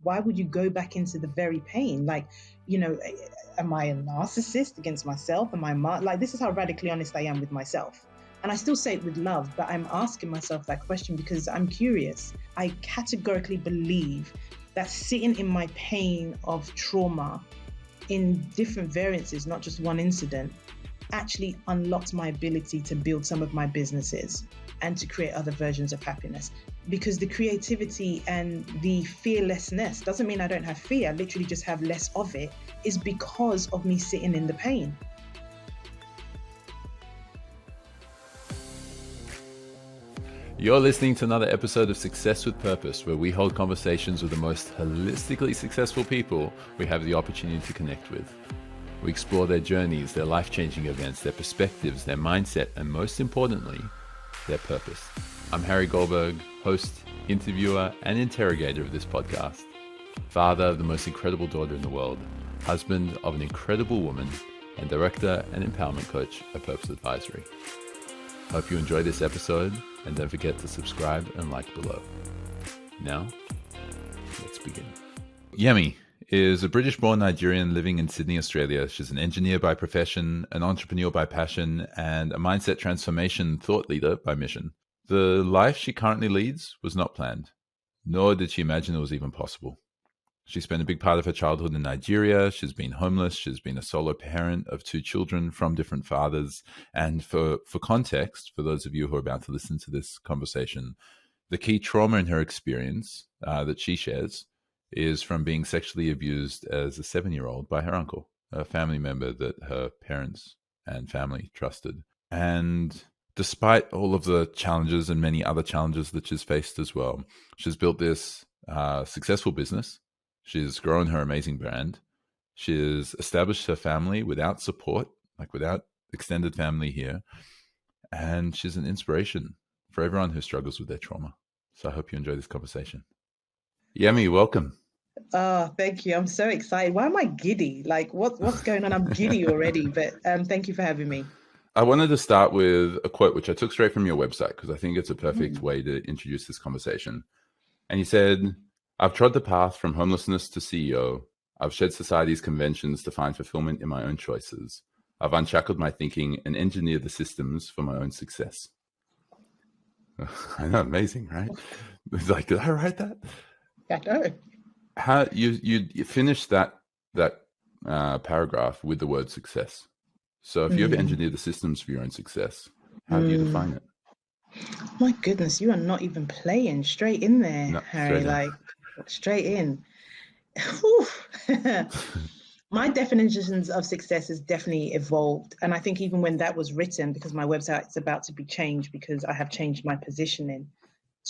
why would you go back into the very pain? Like, am I a narcissist against myself? Like, this is how radically honest I am with myself. And I still say it with love, but I'm asking myself that question because I'm curious. I categorically believe that sitting in my pain of trauma in different variances, not just one incident, actually unlocked my ability to build some of my businesses and to create other versions of happiness. Because the creativity and the fearlessness doesn't mean I don't have fear, I literally just have less of it, is because of me sitting in the pain. You're listening to another episode of Success with Purpose, where we hold conversations with the most holistically successful people we have the opportunity to connect with. We explore their journeys, their life-changing events, their perspectives, their mindset, and most importantly, their purpose. I'm Harry Goldberg, host, interviewer, and interrogator of this podcast. Father of the most incredible daughter in the world, husband of an incredible woman, and director and empowerment coach at Purpose Advisory. Hope you enjoy this episode, and don't forget to subscribe and like below. Now, let's begin. Yemi is a British-born Nigerian living in Sydney, Australia. She's an engineer by profession, an entrepreneur by passion, and a mindset transformation thought leader by mission. The life she currently leads was not planned, nor did she imagine it was even possible. She spent a big part of her childhood in Nigeria. She's been homeless. She's been a solo parent of 2 children from different fathers. And for context, for those of you who are about to listen to this conversation, the key trauma in her experience that she shares is from being sexually abused as a 7-year-old by her uncle, a family member that her parents and family trusted. And despite all of the challenges and many other challenges that she's faced as well, she's built this successful business. She's grown her amazing brand. She's established her family without support, like without extended family here. And she's an inspiration for everyone who struggles with their trauma. So I hope you enjoy this conversation. Yemi, welcome. Oh, thank you. I'm so excited. Why am I giddy? Like, what's going on? I'm giddy already, but thank you for having me. I wanted to start with a quote, which I took straight from your website, because I think it's a perfect way to introduce this conversation. And you said, "I've trod the path from homelessness to CEO. I've shed society's conventions to find fulfillment in my own choices. I've unshackled my thinking and engineered the systems for my own success." I know, amazing, right? It's like, did I write that? I know. How you finished that paragraph with the word success. So if you ever engineered the systems for your own success, how do you define it? My goodness, you are not even playing. Straight in there, No, Harry. straight Straight in. My definitions of success has definitely evolved. And I think even when that was written, because my website is about to be changed because I have changed my positioning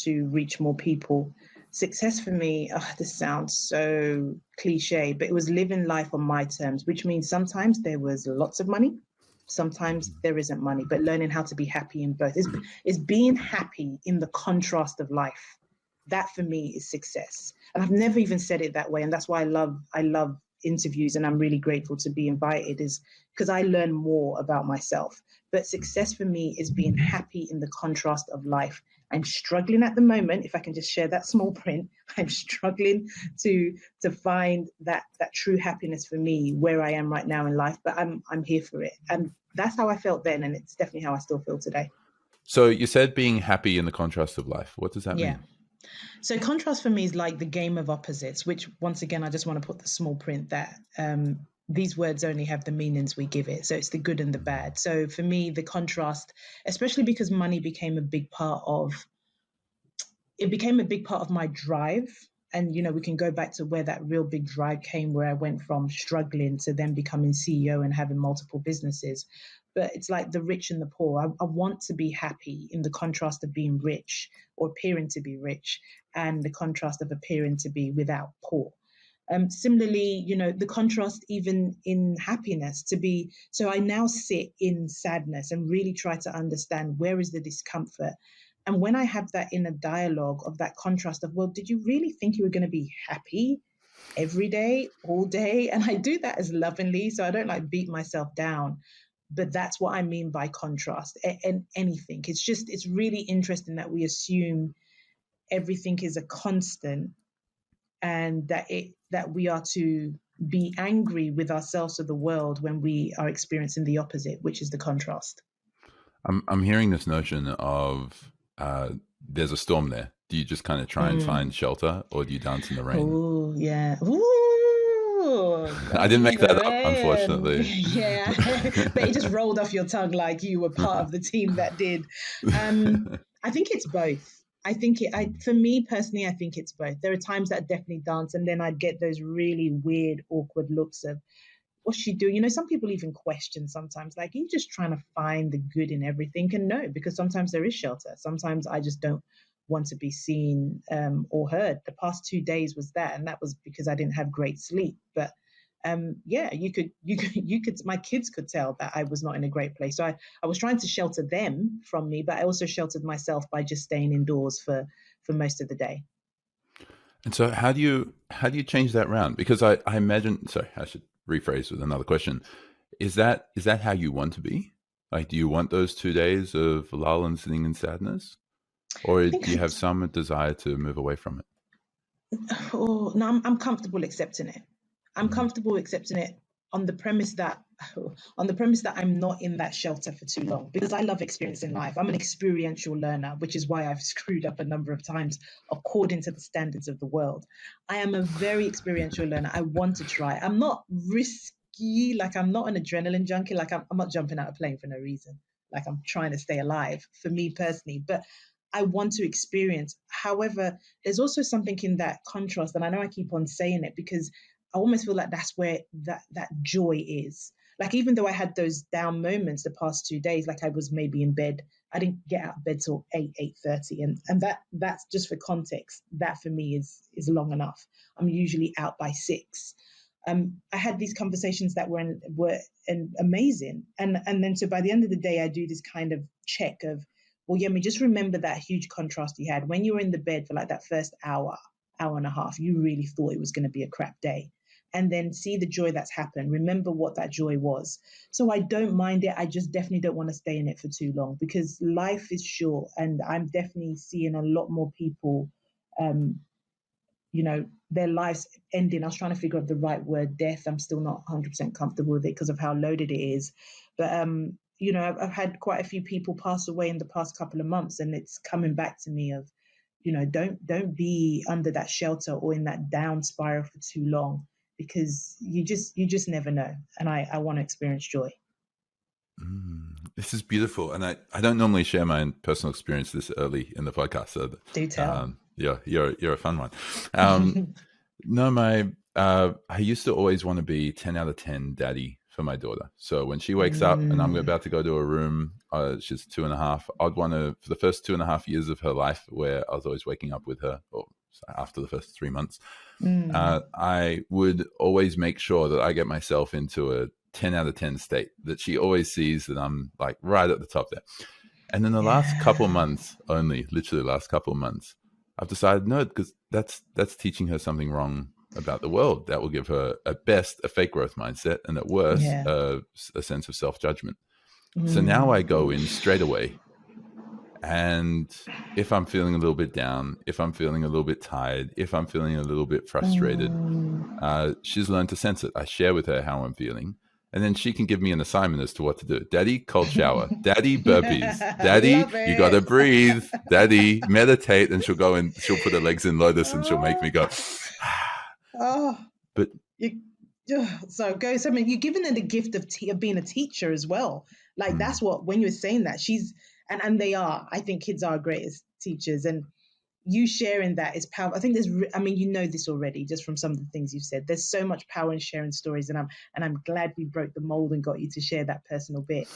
to reach more people. Success for me, this sounds so cliche, but it was living life on my terms, which means sometimes there was lots of money, sometimes there isn't money, but learning how to be happy in both is being happy in the contrast of life. That for me is success. And I've never even said it that way. And that's why I love interviews, and I'm really grateful to be invited, is because I learn more about myself. But success for me is being happy in the contrast of life. I'm struggling at the moment, if I can just share that small print, I'm struggling to find that true happiness for me where I am right now in life, but I'm here for it. And that's how I felt then, and it's definitely how I still feel today. So you said being happy in the contrast of life. What does that mean? So contrast for me is like the game of opposites, which once again, I just want to put the small print that these words only have the meanings we give it. So it's the good and the bad. So for me, the contrast, especially because money became a big part of my drive. And, we can go back to where that real big drive came, where I went from struggling to then becoming CEO and having multiple businesses. But it's like the rich and the poor. I want to be happy in the contrast of being rich or appearing to be rich, and the contrast of appearing to be without poor. Similarly, the contrast even in happiness so I now sit in sadness and really try to understand where is the discomfort. And when I have that inner dialogue of that contrast of, well, did you really think you were going to be happy every day, all day? And I do that as lovingly, so I don't beat myself down. But that's what I mean by contrast and anything. It's really interesting that we assume everything is a constant and that we are to be angry with ourselves or the world when we are experiencing the opposite, which is the contrast. I'm hearing this notion of there's a storm there. Do you just kind of try and find shelter, or do you dance in the rain? Oh, yeah. Ooh, I didn't make that up, rain. unfortunately. Yeah, but it just rolled off your tongue like you were part of the team that did. I think it's both. For me personally, I think it's both. There are times that I definitely dance, and then I'd get those really weird, awkward looks of, what's she doing? You know, some people even question sometimes, like, are you just trying to find the good in everything? And no, because sometimes there is shelter. Sometimes I just don't want to be seen or heard. The past 2 days was that, and that was because I didn't have great sleep. But yeah, you could, my kids could tell that I was not in a great place. So I was trying to shelter them from me, but I also sheltered myself by just staying indoors for most of the day. And so how do you change that round? Because I imagine, sorry, I should rephrase with another question. Is that how you want to be? Like, do you want those 2 days of lull and sitting in sadness? Or do you have some desire to move away from it? Oh, no, I'm comfortable accepting it. I'm comfortable accepting it on the premise that I'm not in that shelter for too long, because I love experiencing life. I'm an experiential learner, which is why I've screwed up a number of times according to the standards of the world. I am a very experiential learner. I want to try. I'm not risky. Like, I'm not an adrenaline junkie. Like, I'm not jumping out of a plane for no reason. Like, I'm trying to stay alive, for me personally. But I want to experience. However, there's also something in that contrast, and I know I keep on saying it because I almost feel like that's where that joy is. Like, even though I had those down moments the past 2 days, like I was maybe in bed, I didn't get out of bed till 8:30, and that's just for context. That for me is long enough. I'm usually out by 6. I had these conversations that were amazing, and then so by the end of the day, I do this kind of check of, well, Yemi, just remember that huge contrast you had when you were in the bed for like that first hour and a half. You really thought it was going to be a crap day. And then see the joy that's happened. Remember what that joy was. So I don't mind it. I just definitely don't want to stay in it for too long, because life is short, and I'm definitely seeing a lot more people, their lives ending. I was trying to figure out the right word, death. I'm still not 100% comfortable with it because of how loaded it is. But, I've had quite a few people pass away in the past couple of months, and it's coming back to me of, don't be under that shelter or in that down spiral for too long, because you just never know. And I want to experience joy. This is beautiful. And I don't normally share my personal experience this early in the podcast. So do tell. Yeah, you're a fun one. No, I used to always want to be 10 out of 10 daddy for my daughter. So when she wakes up and I'm about to go to a room, she's 2.5, I'd want to, for the first 2.5 years of her life, where I was always waking up with her, or after the first 3 months, I would always make sure that I get myself into a 10 out of 10 state, that she always sees that I'm like right at the top there. And then the last couple months, literally last couple of months, I've decided no, because that's teaching her something wrong about the world. That will give her at best a fake growth mindset, and at worst a sense of self-judgment. So now I go in straight away, and if I'm feeling a little bit down, if I'm feeling a little bit tired, if I'm feeling a little bit frustrated, she's learned to sense it. I share with her how I'm feeling, and then she can give me an assignment as to what to do. Daddy, cold shower. Daddy, burpees. Daddy, you got to breathe. Daddy, meditate. And she'll go and she'll put her legs in lotus, and she'll make me go. But so I mean, you're giving her the gift of being a teacher as well. Like, that's what, when you were saying that, she's, and they are, I think kids are greatest teachers, and you sharing that is powerful. I think you know this already just from some of the things you've said. There's so much power in sharing stories, and I'm glad we broke the mold and got you to share that personal bit.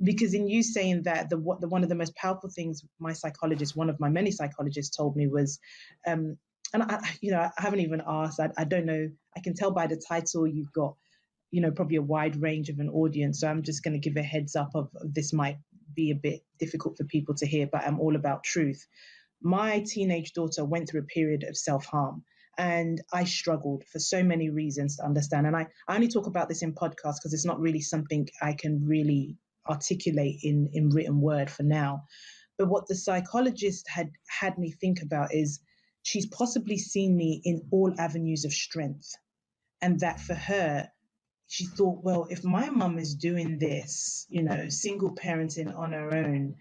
Because in you saying that, one of the most powerful things one of my many psychologists told me was, and I haven't even asked, I don't know, I can tell by the title you've got, probably a wide range of an audience. So I'm just going to give a heads up of this might be a bit difficult for people to hear, but I'm all about truth. My teenage daughter went through a period of self-harm, and I struggled for so many reasons to understand. And I only talk about this in podcasts because it's not really something I can really articulate in written word for now. But what the psychologist had me think about is, she's possibly seen me in all avenues of strength. And that for her, she thought, well, if my mum is doing this, single parenting on her own,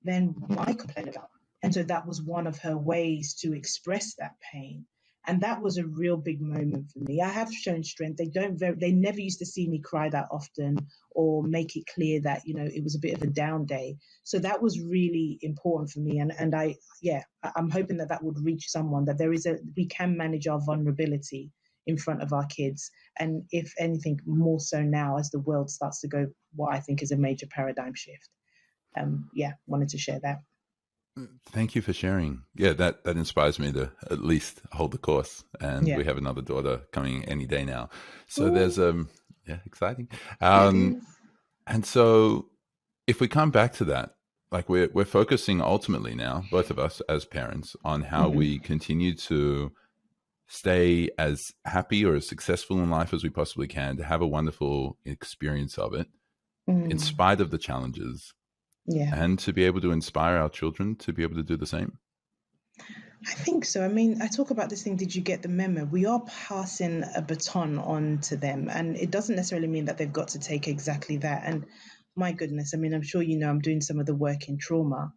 then why complain about? And so that was one of her ways to express that pain. And that was a real big moment for me. I have shown strength. They never used to see me cry that often or make it clear that, it was a bit of a down day. So that was really important for me. And I'm hoping that would reach someone, that we can manage our vulnerability in front of our kids. And if anything, more so now as the world starts to go, what I think is a major paradigm shift. Wanted to share that. Thank you for sharing. Yeah, that inspires me to at least hold the course. And we have another daughter coming any day now. So Ooh. There's exciting. And so if we come back to that, like we're focusing ultimately now, both of us as parents, on how we continue to stay as happy or as successful in life as we possibly can, to have a wonderful experience of it, in spite of the challenges. Yeah. And to be able to inspire our children to be able to do the same. I think so. I mean, I talk about this thing, did you get the memo? We are passing a baton on to them, and it doesn't necessarily mean that they've got to take exactly that. And my goodness, I mean, I'm sure I'm doing some of the work in trauma.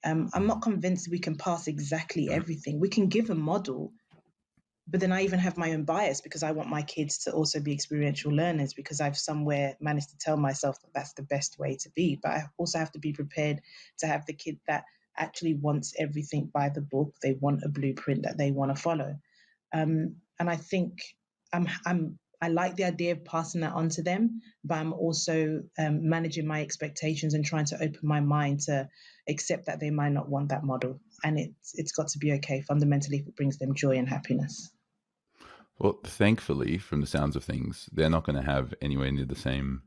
I'm not convinced we can pass exactly everything. We can give a model, but then I even have my own bias because I want my kids to also be experiential learners, because I've somewhere managed to tell myself that that's the best way to be. But I also have to be prepared to have the kid that actually wants everything by the book. They want a blueprint that they want to follow. And I think I like the idea of passing that on to them, but I'm also managing my expectations and trying to open my mind to accept that they might not want that model. And it's got to be okay fundamentally if it brings them joy and happiness. Well, thankfully, from the sounds of things, they're not going to have anywhere near the same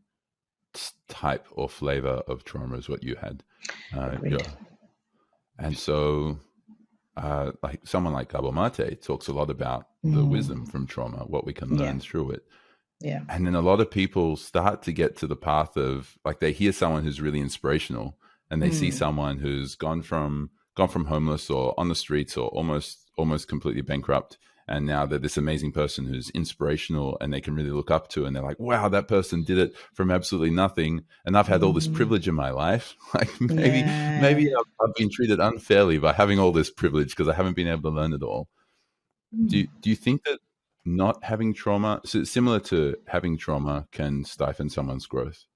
type or flavor of trauma as what you had. And so like someone like Gabor Mate talks a lot about the wisdom from trauma, what we can learn through it. Yeah. And then a lot of people start to get to the path of, like, they hear someone who's really inspirational and they see someone who's gone from homeless or on the streets or almost completely bankrupt, and now they're this amazing person who's inspirational and they can really look up to, and they're like, wow, that person did it from absolutely nothing, and I've had all this privilege in my life. Like maybe I've been treated unfairly by having all this privilege because I haven't been able to learn it all. Do you think that not having trauma, so similar to having trauma, can stifle someone's growth?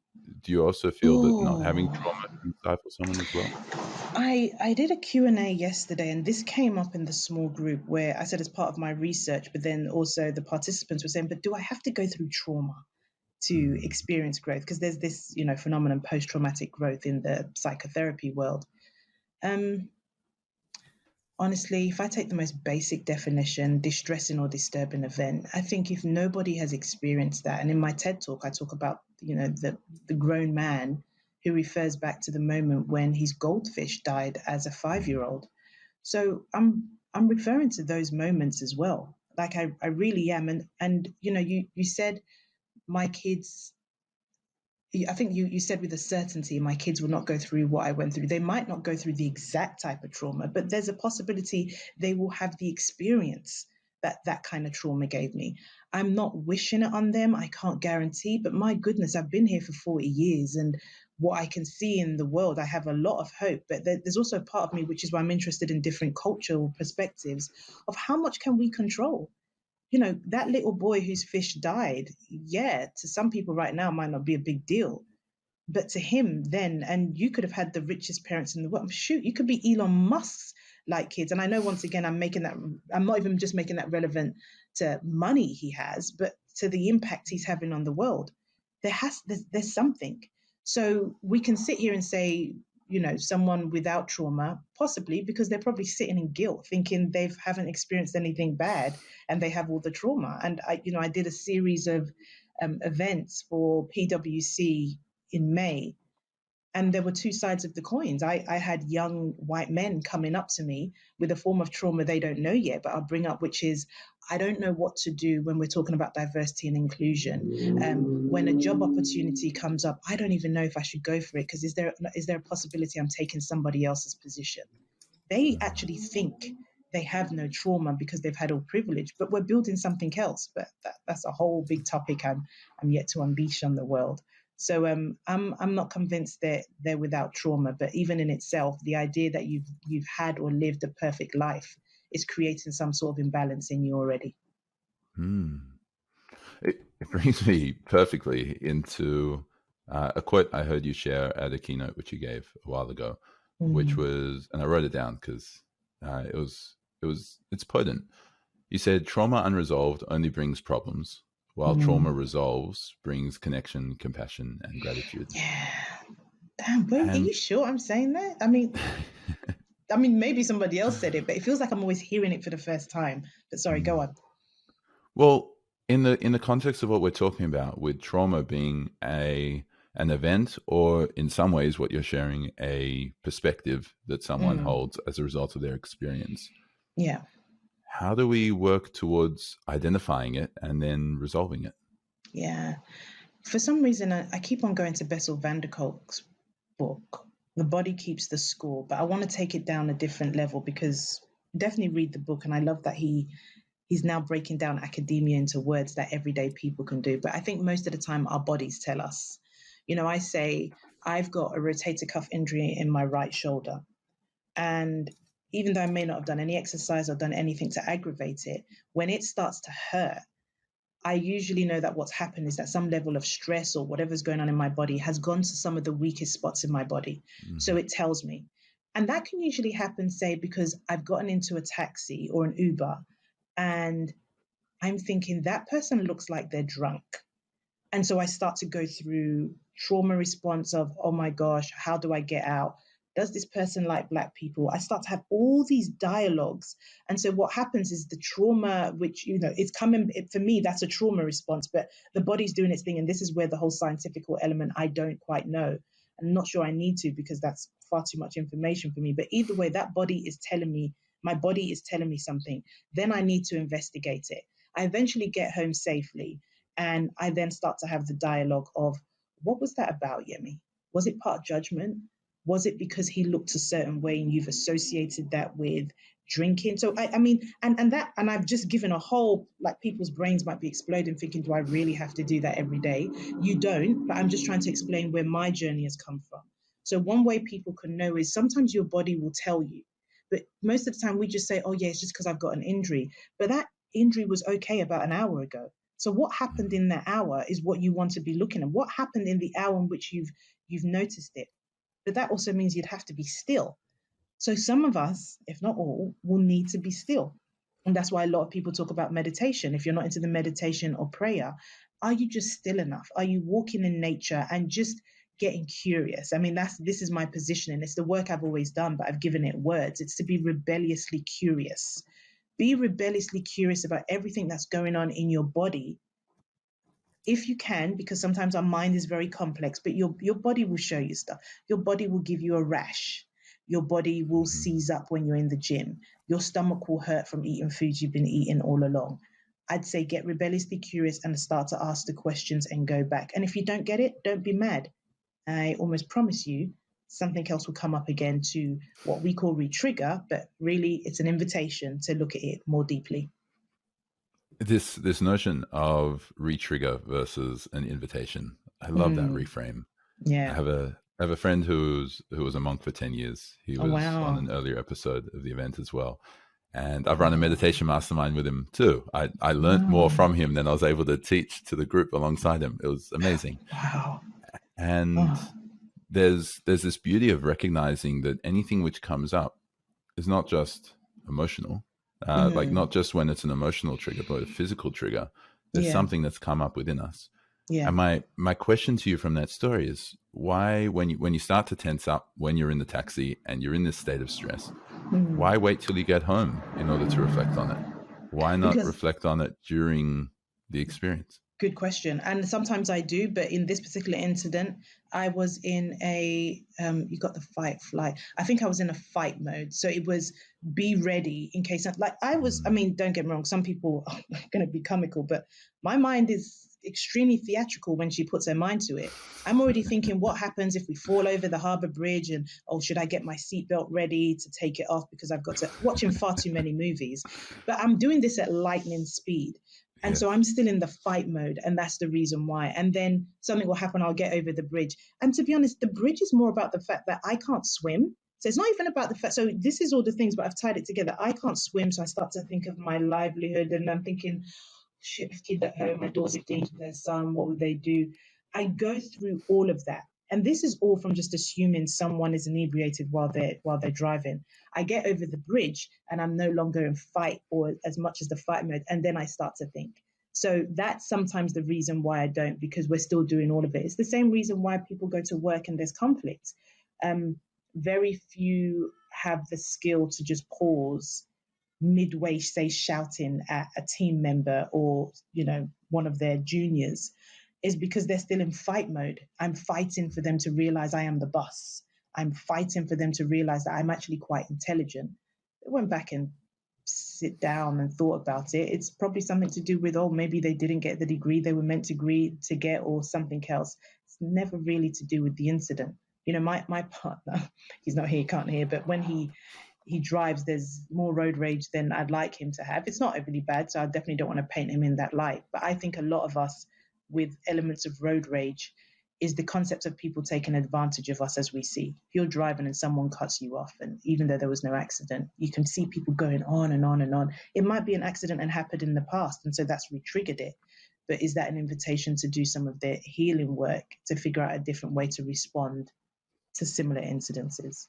Do you also feel that not having trauma can stifle someone as well? I did a Q&A yesterday, and this came up in the small group where I said, as part of my research, but then also the participants were saying, but do I have to go through trauma to experience growth? Because there's this, phenomenon, post-traumatic growth, in the psychotherapy world. Honestly, if I take the most basic definition, distressing or disturbing event, I think if nobody has experienced that, and in my TED talk, I talk about, the grown man who refers back to the moment when his goldfish died as a 5-year-old. So I'm referring to those moments as well. Like I really am. And you said my kids, I think you said with a certainty, my kids will not go through what I went through. They might not go through the exact type of trauma, but there's a possibility they will have the experience that kind of trauma gave me. I'm not wishing it on them. I can't guarantee, but my goodness, I've been here for 40 years, and what I can see in the world, I have a lot of hope. But there's also a part of me, which is why I'm interested in different cultural perspectives of how much can we control? That little boy whose fish died, to some people right now might not be a big deal. But to him then, and you could have had the richest parents in the world. Shoot, you could be Elon Musk's like kids. And I know, once again, I'm not even just making that relevant to money he has, but to the impact he's having on the world. There's something. So we can sit here and say, someone without trauma, possibly because they're probably sitting in guilt, thinking they haven't experienced anything bad and they have all the trauma. And I did a series of events for PwC in May, and there were two sides of the coins. I had young white men coming up to me with a form of trauma they don't know yet, but I'll bring up, which is, I don't know what to do when we're talking about diversity and inclusion. When a job opportunity comes up, I don't even know if I should go for it, because is there a possibility I'm taking somebody else's position? They actually think they have no trauma because they've had all privilege, but we're building something else. But that's a whole big topic I'm yet to unleash on the world. So I'm not convinced that they're without trauma, but even in itself, the idea that you've had or lived a perfect life is creating some sort of imbalance in you already. It brings me perfectly into a quote I heard you share at a keynote which you gave a while ago, which was, and I wrote it down because it's potent. You said, "Trauma unresolved only brings problems, while trauma resolves brings connection, compassion, and gratitude." Yeah. Damn, bro, are And you sure I'm saying that? I mean, maybe somebody else said it, but it feels like I'm always hearing it for the first time. But sorry, go on. well, in the context of what we're talking about, with trauma being an event, or in some ways what you're sharing, a perspective that someone holds as a result of their experience. Yeah. How do we work towards identifying it and then resolving it? Yeah. For some reason, I keep on going to Bessel van der Kolk's book, The Body Keeps the Score, but I want to take it down a different level because definitely read the book. And I love that he's now breaking down academia into words that everyday people can do. But I think most of the time our bodies tell us. I say, I've got a rotator cuff injury in my right shoulder. And even though I may not have done any exercise or done anything to aggravate it, when it starts to hurt, I usually know that what's happened is that some level of stress or whatever's going on in my body has gone to some of the weakest spots in my body. So it tells me. And that can usually happen, say, because I've gotten into a taxi or an Uber and I'm thinking that person looks like they're drunk. And so I start to go through trauma response of, oh my gosh, how do I get out? Does this person like Black people? I start to have all these dialogues. And so what happens is the trauma, which, it's coming, for me, that's a trauma response, but the body's doing its thing. And this is where the whole scientific element, I don't quite know. I'm not sure I need to, because that's far too much information for me. But either way, that body is telling me, my body is telling me something. Then I need to investigate it. I eventually get home safely. And I then start to have the dialogue of, what was that about, Yemi? Was it part judgment? Was it because he looked a certain way and you've associated that with drinking? So and I've just given a whole, like, people's brains might be exploding thinking, do I really have to do that every day? You don't, but I'm just trying to explain where my journey has come from. So one way people can know is sometimes your body will tell you, but most of the time we just say, oh yeah, it's just because I've got an injury. But that injury was okay about an hour ago. So what happened in that hour is what you want to be looking at. What happened in the hour in which you've noticed it? But that also means you'd have to be still. So some of us, if not all, will need to be still. And that's why a lot of people talk about meditation. If you're not into the meditation or prayer, are you just still enough? Are you walking in nature and just getting curious? I mean, this is my positioning. It's the work I've always done, but I've given it words. It's to be rebelliously curious. Be rebelliously curious about everything that's going on in your body, if you can, because sometimes our mind is very complex, but your body will show you stuff. Your body will give you a rash. Your body will seize up when you're in the gym. Your stomach will hurt from eating foods you've been eating all along. I'd say get rebelliously curious and start to ask the questions and go back. And if you don't get it, don't be mad. I almost promise you something else will come up again to what we call re-trigger, but really it's an invitation to look at it more deeply. This notion of re-trigger versus an invitation, I love that reframe. Yeah. I have a friend who was a monk for 10 years. He was on an earlier episode of the event as well. And I've run a meditation mastermind with him too. I learned more from him than I was able to teach to the group alongside him. It was amazing. Wow. And there's this beauty of recognizing that anything which comes up is not just emotional, like not just when it's an emotional trigger, but a physical trigger. There's something that's come up within us. Yeah. And my question to you from that story is, why, when you start to tense up, when you're in the taxi and you're in this state of stress, why wait till you get home in order to reflect on it? Why not reflect on it during the experience? Good question. And sometimes I do, but in this particular incident, I was in a, you got the fight, flight. I think I was in a fight mode. So it was be ready in case, don't get me wrong, some people are going to be comical, but my mind is extremely theatrical when she puts her mind to it. I'm already thinking, what happens if we fall over the harbour bridge, and should I get my seatbelt ready to take it off because I've got to watching far too many movies. But I'm doing this at lightning speed. And so I'm still in the fight mode, and that's the reason why. And then something will happen, I'll get over the bridge. And to be honest, the bridge is more about the fact that I can't swim. So it's not even about the fact, so this is all the things, but I've tied it together. I can't swim, so I start to think of my livelihood, and I'm thinking, shit, kid at home, my daughter's 15 to their son, what would they do? I go through all of that. And this is all from just assuming someone is inebriated while they're driving. I get over the bridge and I'm no longer in fight or as much as the fight mode. And then I start to think. So that's sometimes the reason why I don't, because we're still doing all of it. It's the same reason why people go to work and there's conflict. Very few have the skill to just pause midway, say, shouting at a team member or, one of their juniors, is because they're still in fight mode. I'm fighting for them to realize I am the boss. I'm fighting for them to realize that I'm actually quite intelligent. They went back and sit down and thought about it. It's probably something to do with, maybe they didn't get the degree they were meant to get or something else. It's never really to do with the incident. My partner, he's not here, he can't hear, but when he drives, there's more road rage than I'd like him to have. It's not overly bad, so I definitely don't want to paint him in that light. But I think a lot of us with elements of road rage is the concept of people taking advantage of us as we see. If you're driving and someone cuts you off, and even though there was no accident, you can see people going on and on and on. It might be an accident and happened in the past, and so that's re-triggered it. But is that an invitation to do some of their healing work to figure out a different way to respond to similar incidences?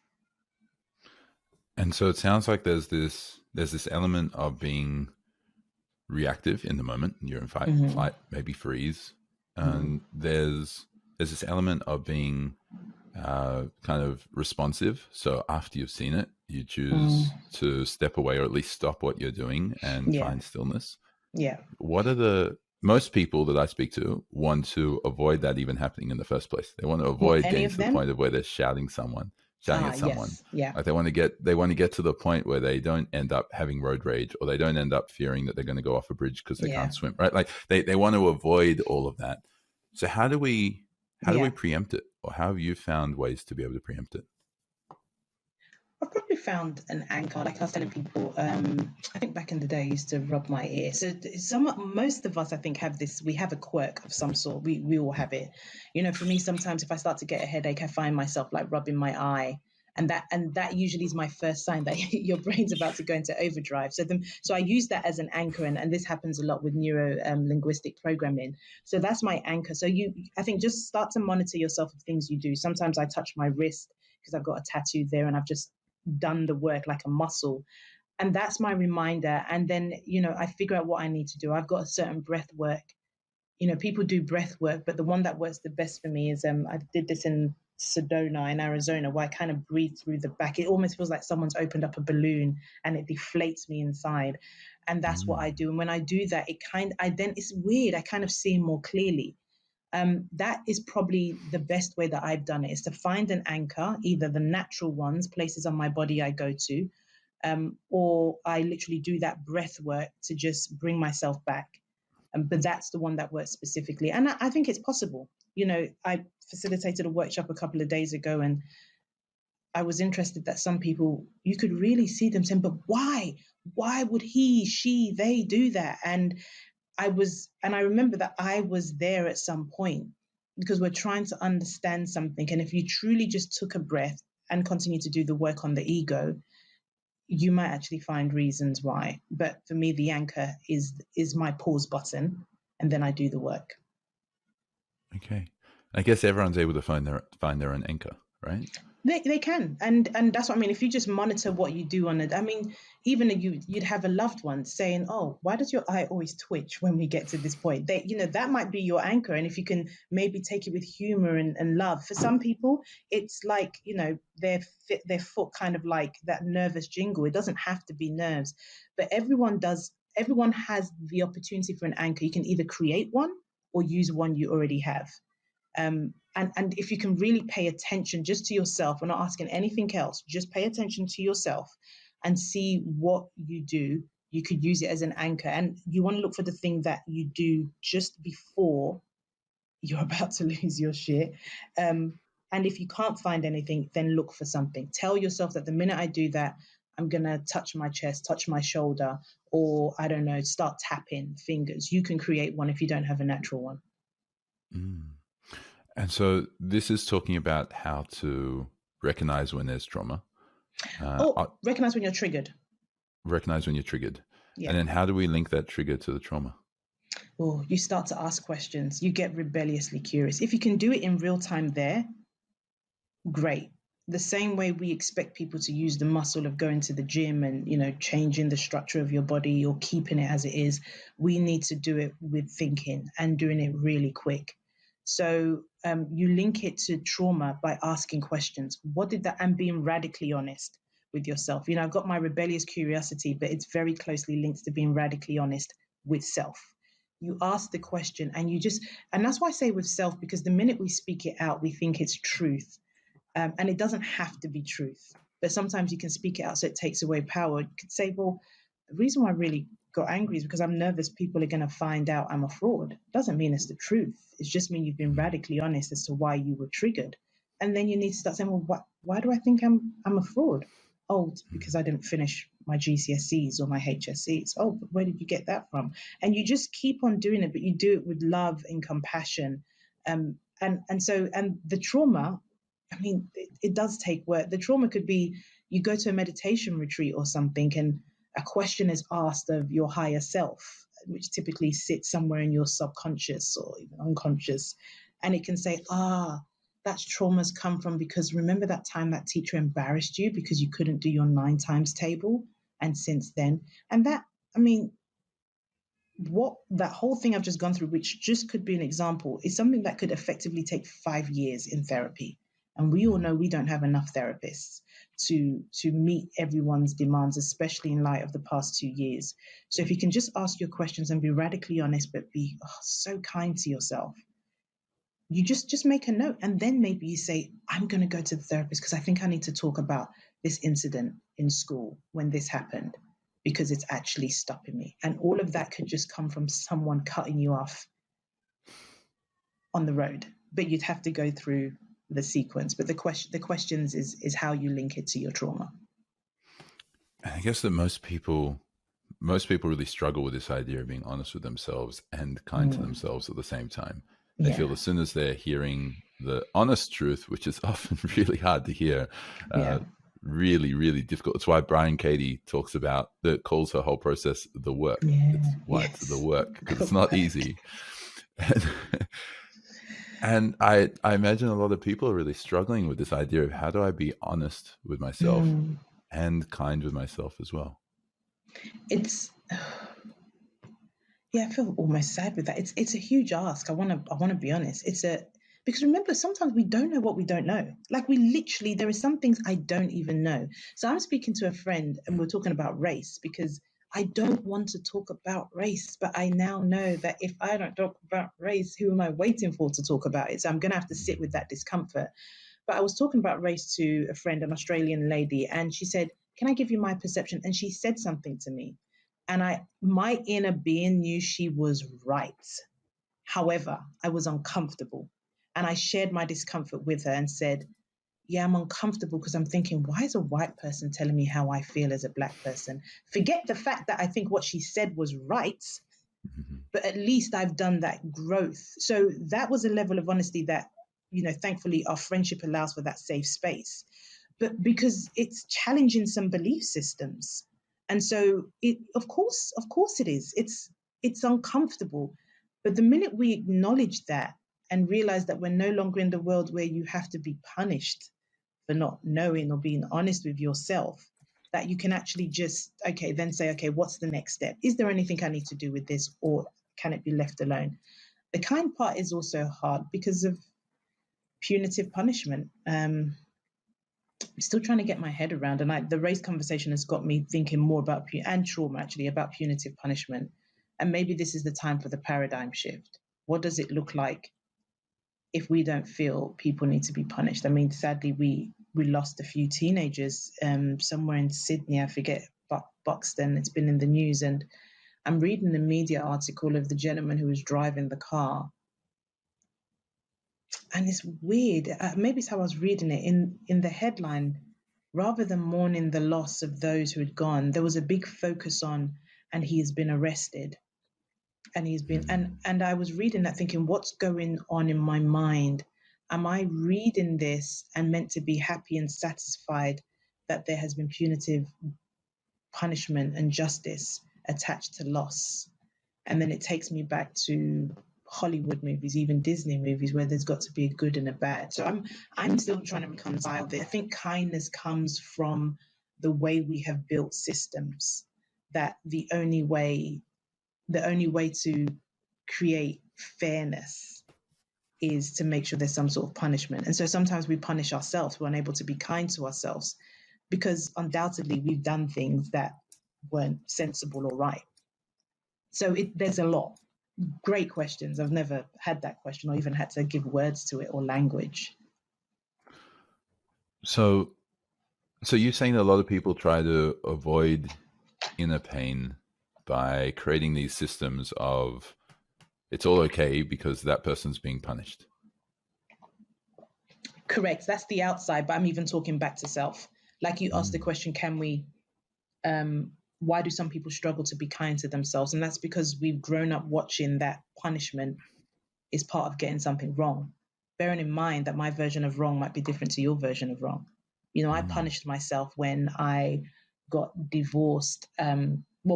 And so it sounds like there's this element of being reactive in the moment. You're in fight, flight, maybe freeze. And there's this element of being kind of responsive. So after you've seen it, you choose to step away or at least stop what you're doing and find stillness. Yeah. What are most people that I speak to want to avoid that even happening in the first place. They want to avoid getting to the point of where they're shouting at someone. Yes. Yeah. Like they want to get to the point where they don't end up having road rage, or they don't end up fearing that they're going to go off a bridge because they can't swim, right? Like they want to avoid all of that. So how do we preempt it, or how have you found ways to be able to preempt it? I've probably found an anchor. Like I was telling people, I think back in the day I used to rub my ear. So most of us, I think, have this. We have a quirk of some sort. We all have it. For me, sometimes if I start to get a headache, I find myself like rubbing my eye, and that usually is my first sign that your brain's about to go into overdrive. So I use that as an anchor, and this happens a lot with neuro linguistic programming. So that's my anchor. So I think just start to monitor yourself of things you do. Sometimes I touch my wrist because I've got a tattoo there, and I've just done the work like a muscle, and that's my reminder. And then I figure out what I need to do. I've got a certain breath work. People do breath work, but the one that works the best for me is I did this in Sedona in Arizona, where I kind of breathe through the back. It almost feels like someone's opened up a balloon and it deflates me inside, and that's what I do. And when I do that, it's weird, I kind of see more clearly. That is probably the best way that I've done it, is to find an anchor, either the natural ones, places on my body I go to, or I literally do that breath work to just bring myself back. But that's the one that works specifically. And I think it's possible. I facilitated a workshop a couple of days ago, and I was interested that some people, you could really see them saying, but why? Why would he, she, they do that? And I remember that I was there at some point, because we're trying to understand something. And if you truly just took a breath and continue to do the work on the ego, you might actually find reasons why. But for me, the anchor is my pause button, and then I do the work. Okay. I guess everyone's able to find their own anchor, right? They can, and that's what I mean. If you just monitor what you do on it, I mean, even you'd have a loved one saying, "Oh, why does your eye always twitch when we get to this point?" That might be your anchor, and if you can maybe take it with humor and love. For some people, it's like their foot kind of like that nervous jingle. It doesn't have to be nerves, but everyone has the opportunity for an anchor. You can either create one or use one you already have. And if you can really pay attention just to yourself, we're not asking anything else, just pay attention to yourself and see what you do You could use it as an anchor, and you want to look for the thing that you do just before you're about to lose your shit. And if you can't find anything, then look for something. Tell yourself that the minute I do that, I'm going to touch my chest, touch my shoulder, or I don't know, start tapping fingers. You can create one if you don't have a natural one. Mm. And so this is talking about how to recognize when there's trauma. Recognize when you're triggered. Recognize when you're triggered. Yeah. And then how do we link that trigger to the trauma? Oh, you start to ask questions. You get rebelliously curious. If you can do it in real time there, great. The same way we expect people to use the muscle of going to the gym and, changing the structure of your body or keeping it as it is, we need to do it with thinking and doing it really quick. So you link it to trauma by asking questions. What did that, and being radically honest with yourself. I've got my rebellious curiosity, but it's very closely linked to being radically honest with self. You ask the question and and that's why I say with self, because the minute we speak it out, we think it's truth. And it doesn't have to be truth, but sometimes you can speak it out so it takes away power. You could say, well, the reason why I really got angry is because I'm nervous people are going to find out I'm a fraud. It doesn't mean it's the truth. It's just mean you've been radically honest as to why you were triggered. And then you need to start saying, well, why do I think I'm a fraud? Oh, because I didn't finish my GCSEs or my HSCs. Oh, but where did you get that from? And you just keep on doing it, but you do it with love and compassion. And the trauma, it does take work. The trauma could be you go to a meditation retreat or something, and a question is asked of your higher self, which typically sits somewhere in your subconscious or even unconscious. And it can say, that's trauma's come from because remember that time that teacher embarrassed you because you couldn't do your 9 times table? And since then, and that, what that whole thing I've just gone through, which just could be an example, is something that could effectively take 5 years in therapy. And we all know we don't have enough therapists to meet everyone's demands, especially in light of the past 2 years. So if you can just ask your questions and be radically honest, but be so kind to yourself, you just make a note. And then maybe you say, I'm going to go to the therapist because I think I need to talk about this incident in school when this happened, because it's actually stopping me. And all of that could just come from someone cutting you off on the road. But you'd have to go through the sequence. But the questions is how you link it to your trauma. I guess that most people really struggle with this idea of being honest with themselves and kind to themselves at the same time. They feel as soon as they're hearing the honest truth, which is often really hard to hear, really, really difficult. It's why Brian Katie calls her whole process the work. It's why it's the work, because it's not easy. And I imagine a lot of people are really struggling with this idea of how do I be honest with myself and kind with myself as well. I feel almost sad with that. It's a huge ask. I want to be honest. Because remember, sometimes we don't know what we don't know. Like there are some things I don't even know. So I'm speaking to a friend and we're talking about race because I don't want to talk about race, but I now know that if I don't talk about race, who am I waiting for to talk about it? So I'm going to have to sit with that discomfort. But I was talking about race to a friend, an Australian lady, and she said, can I give you my perception? And she said something to me. And my inner being knew she was right. However, I was uncomfortable. And I shared my discomfort with her and said, yeah, I'm uncomfortable because I'm thinking, why is a white person telling me how I feel as a black person? Forget the fact that I think what she said was right, but at least I've done that growth. So that was a level of honesty that, thankfully our friendship allows for that safe space. But because it's challenging some belief systems. And so of course it is. It's uncomfortable. But the minute we acknowledge that and realize that we're no longer in the world where you have to be punished for not knowing or being honest with yourself, that you can actually just, then say, what's the next step? Is there anything I need to do with this, or can it be left alone? The kind part is also hard because of punitive punishment. I'm still trying to get my head around, and the race conversation has got me thinking more about and trauma actually about punitive punishment. And maybe this is the time for the paradigm shift. What does it look like if we don't feel people need to be punished? Sadly, we lost a few teenagers somewhere in Sydney. I forget Buxton. It's been in the news, and I'm reading the media article of the gentleman who was driving the car. And it's weird. Maybe it's how I was reading it. In the headline, rather than mourning the loss of those who had gone, there was a big focus on, and he has been arrested. And he's been, and I was reading that thinking, what's going on in my mind? Am I reading this and meant to be happy and satisfied that there has been punitive punishment and justice attached to loss? And then it takes me back to Hollywood movies, even Disney movies, where there's got to be a good and a bad. So I'm still trying to reconcile this. I think kindness comes from the way we have built systems, that the only way to create fairness is to make sure there's some sort of punishment. And so sometimes we punish ourselves. We're unable to be kind to ourselves because undoubtedly we've done things that weren't sensible or right. So there's a lot. Great questions. I've never had that question or even had to give words to it or language. So you're saying that a lot of people try to avoid inner pain by creating these systems of it's all okay because that person's being punished. Correct. That's the outside, but I'm even talking back to self. Like you asked the question, why do some people struggle to be kind to themselves? And that's because we've grown up watching that punishment is part of getting something wrong. Bearing in mind that my version of wrong might be different to your version of wrong. You know, I punished myself when I got divorced.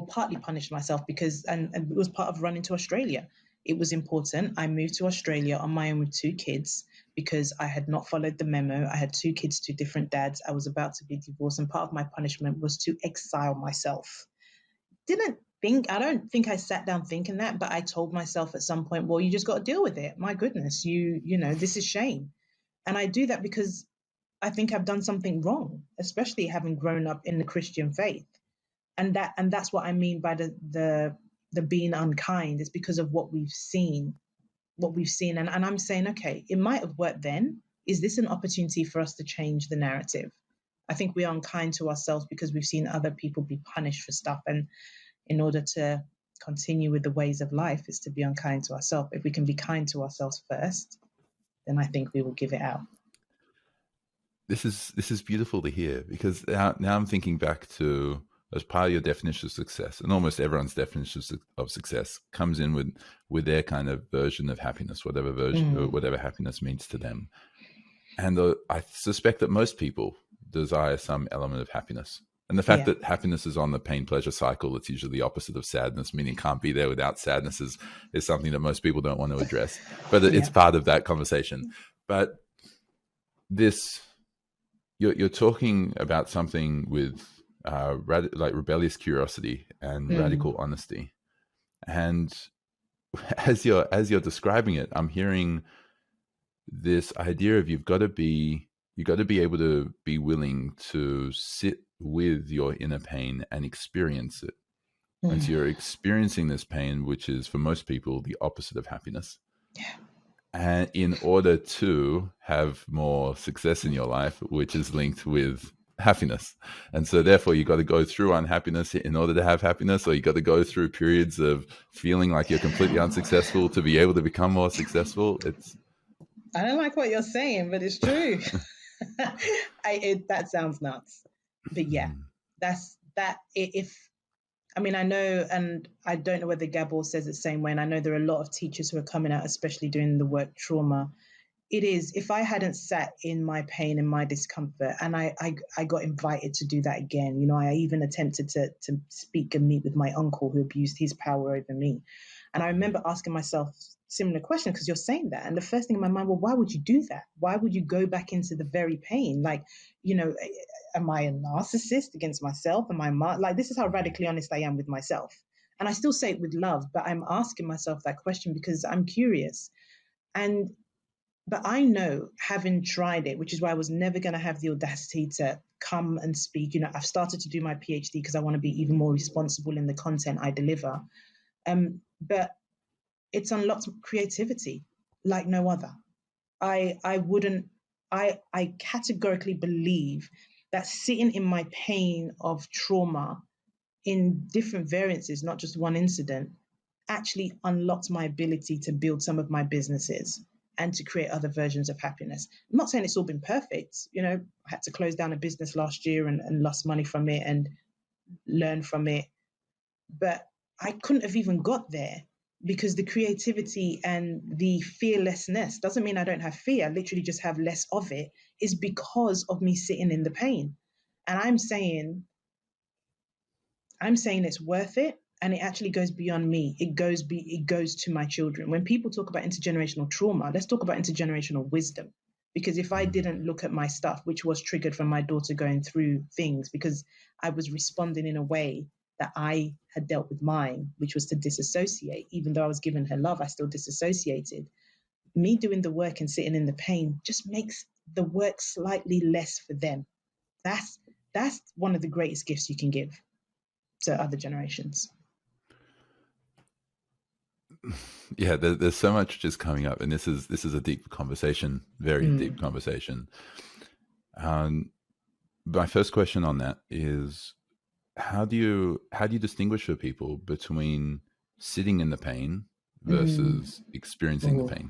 Partly punished myself because, and it was part of running to Australia. It was important. I moved to Australia on my own with 2 kids because I had not followed the memo. I had 2 kids to different dads. I was about to be divorced, and part of my punishment was to exile myself. I don't think I sat down thinking that, but I told myself at some point, well, you just got to deal with it. My goodness, you know, this is shame. And I do that because I think I've done something wrong, especially having grown up in the Christian faith. And that's what I mean by the being unkind. Is because of what we've seen. And I'm saying, okay, it might have worked then. Is this an opportunity for us to change the narrative? I think we are unkind to ourselves because we've seen other people be punished for stuff. And in order to continue with the ways of life is to be unkind to ourselves. If we can be kind to ourselves first, then I think we will give it out. This is beautiful to hear, because now I'm thinking back to, as part of your definition of success, and almost everyone's definition of success comes in with their kind of version of happiness, whatever version or whatever happiness means to them. And I suspect that most people desire some element of happiness. And the fact that happiness is on the pain-pleasure cycle, it's usually the opposite of sadness, meaning can't be there without sadness, is something that most people don't want to address. But it's part of that conversation. But you're talking about something with like rebellious curiosity and radical honesty. And as you're describing it, I'm hearing this idea of you've got to be able to be willing to sit with your inner pain and experience it. And so you're experiencing this pain, which is for most people the opposite of happiness. Yeah. And in order to have more success in your life, which is linked with happiness. And so therefore you got to go through unhappiness in order to have happiness, or you got to go through periods of feeling like you're completely unsuccessful to be able to become more successful. I don't like what you're saying, but it's true. That sounds nuts. But yeah, that's that. I know, and I don't know whether Gabor says it the same way, and I know there are a lot of teachers who are coming out, especially doing the work trauma. It is, if I hadn't sat in my pain and my discomfort, and I got invited to do that again, you know, I even attempted to speak and meet with my uncle who abused his power over me. And I remember asking myself similar question, because you're saying that. And the first thing in my mind, well, why would you do that? Why would you go back into the very pain? Like, you know, am I a narcissist against myself? Like, this is how radically honest I am with myself. And I still say it with love, but I'm asking myself that question because I'm curious. But I know, having tried it, which is why I was never going to have the audacity to come and speak. You know, I've started to do my PhD because I want to be even more responsible in the content I deliver. But it's unlocked creativity like no other. I categorically believe that sitting in my pain of trauma in different variances, not just one incident, actually unlocked my ability to build some of my businesses and to create other versions of happiness. I'm not saying it's all been perfect. I had to close down a business last year and lost money from it and learn from it. But I couldn't have even got there because the creativity and the fearlessness doesn't mean I don't have fear. I literally just have less of it, is because of me sitting in the pain. And I'm saying it's worth it. And it actually goes beyond me. It goes to my children. When people talk about intergenerational trauma, let's talk about intergenerational wisdom. Because if I didn't look at my stuff, which was triggered from my daughter going through things, because I was responding in a way that I had dealt with mine, which was to disassociate. Even though I was giving her love, I still disassociated. Me doing the work and sitting in the pain just makes the work slightly less for them. That's one of the greatest gifts you can give to other generations. Yeah, there's so much just coming up, and this is a deep conversation, very deep conversation. My first question on that is, how do you distinguish for people between sitting in the pain versus experiencing the pain?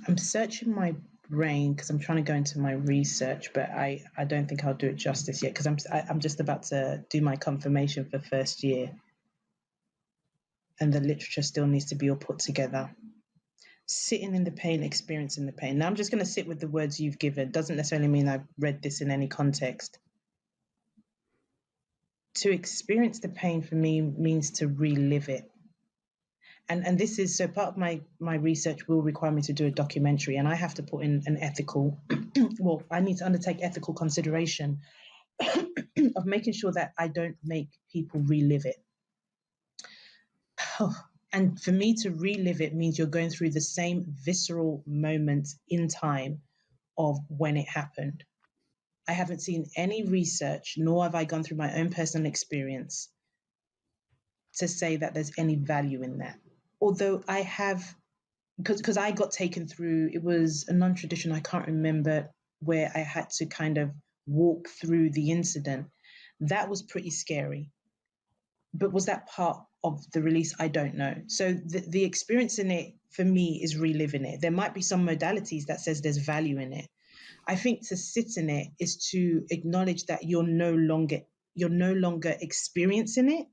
I'm searching my brain because I'm trying to go into my research, but I don't think I'll do it justice yet because I'm just about to do my confirmation for first year, and the literature still needs to be all put together. Sitting in the pain, experiencing the pain. Now I'm just going to sit with the words you've given. Doesn't necessarily mean I've read this in any context. To experience the pain for me means to relive it. And this is, so part of my research will require me to do a documentary, and I have to put in an ethical, well, I need to undertake ethical consideration of making sure that I don't make people relive it. And for me to relive it means you're going through the same visceral moment in time of when it happened. I haven't seen any research, nor have I gone through my own personal experience to say that there's any value in that. Although I have, because I got taken through, it was a non-tradition, I can't remember, where I had to kind of walk through the incident. That was pretty scary. But was that part of the release? I don't know. So the experience in it for me is reliving it. There might be some modalities that says there's value in it. I think to sit in it is to acknowledge that you're no longer experiencing it,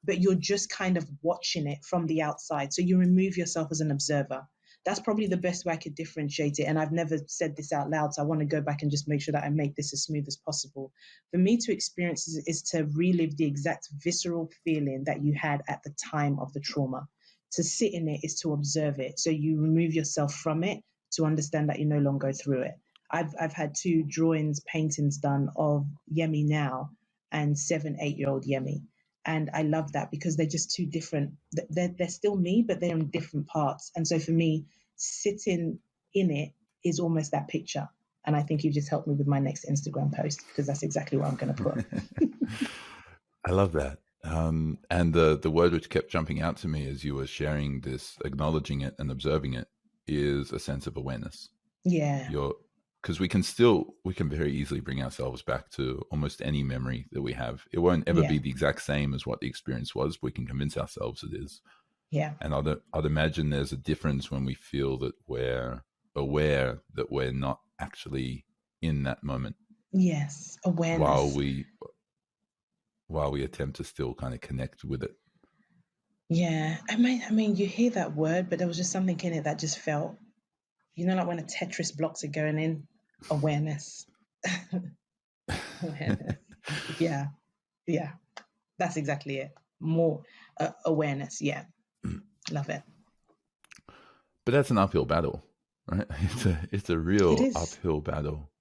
but you're just kind of watching it from the outside. So you remove yourself as an observer. That's probably the best way I could differentiate it. And I've never said this out loud, so I want to go back and just make sure that I make this as smooth as possible. For me to experience is to relive the exact visceral feeling that you had at the time of the trauma. To sit in it is to observe it. So you remove yourself from it to understand that you're no longer through it. I've had 2 drawings, paintings done of Yemi now and 7-8-year-old Yemi. And I love that because they're just 2 different, they're still me, but they're in different parts. And so for me, sitting in it is almost that picture. And I think you've just helped me with my next Instagram post, because that's exactly what I'm going to put. I love that. And the word which kept jumping out to me as you were sharing this, acknowledging it and observing it, is a sense of awareness. Yeah. Because we can very easily bring ourselves back to almost any memory that we have. It won't ever be the exact same as what the experience was, but we can convince ourselves it is. Yeah. And I'd imagine there's a difference when we feel that we're aware that we're not actually in that moment. Yes, awareness. While we attempt to still kind of connect with it. Yeah. I mean, you hear that word, but there was just something in it that just felt, like when a Tetris blocks are going in. Awareness. Awareness. Yeah. That's exactly it. More awareness. Yeah. Love it. But that's an uphill battle, right? It's a real uphill battle.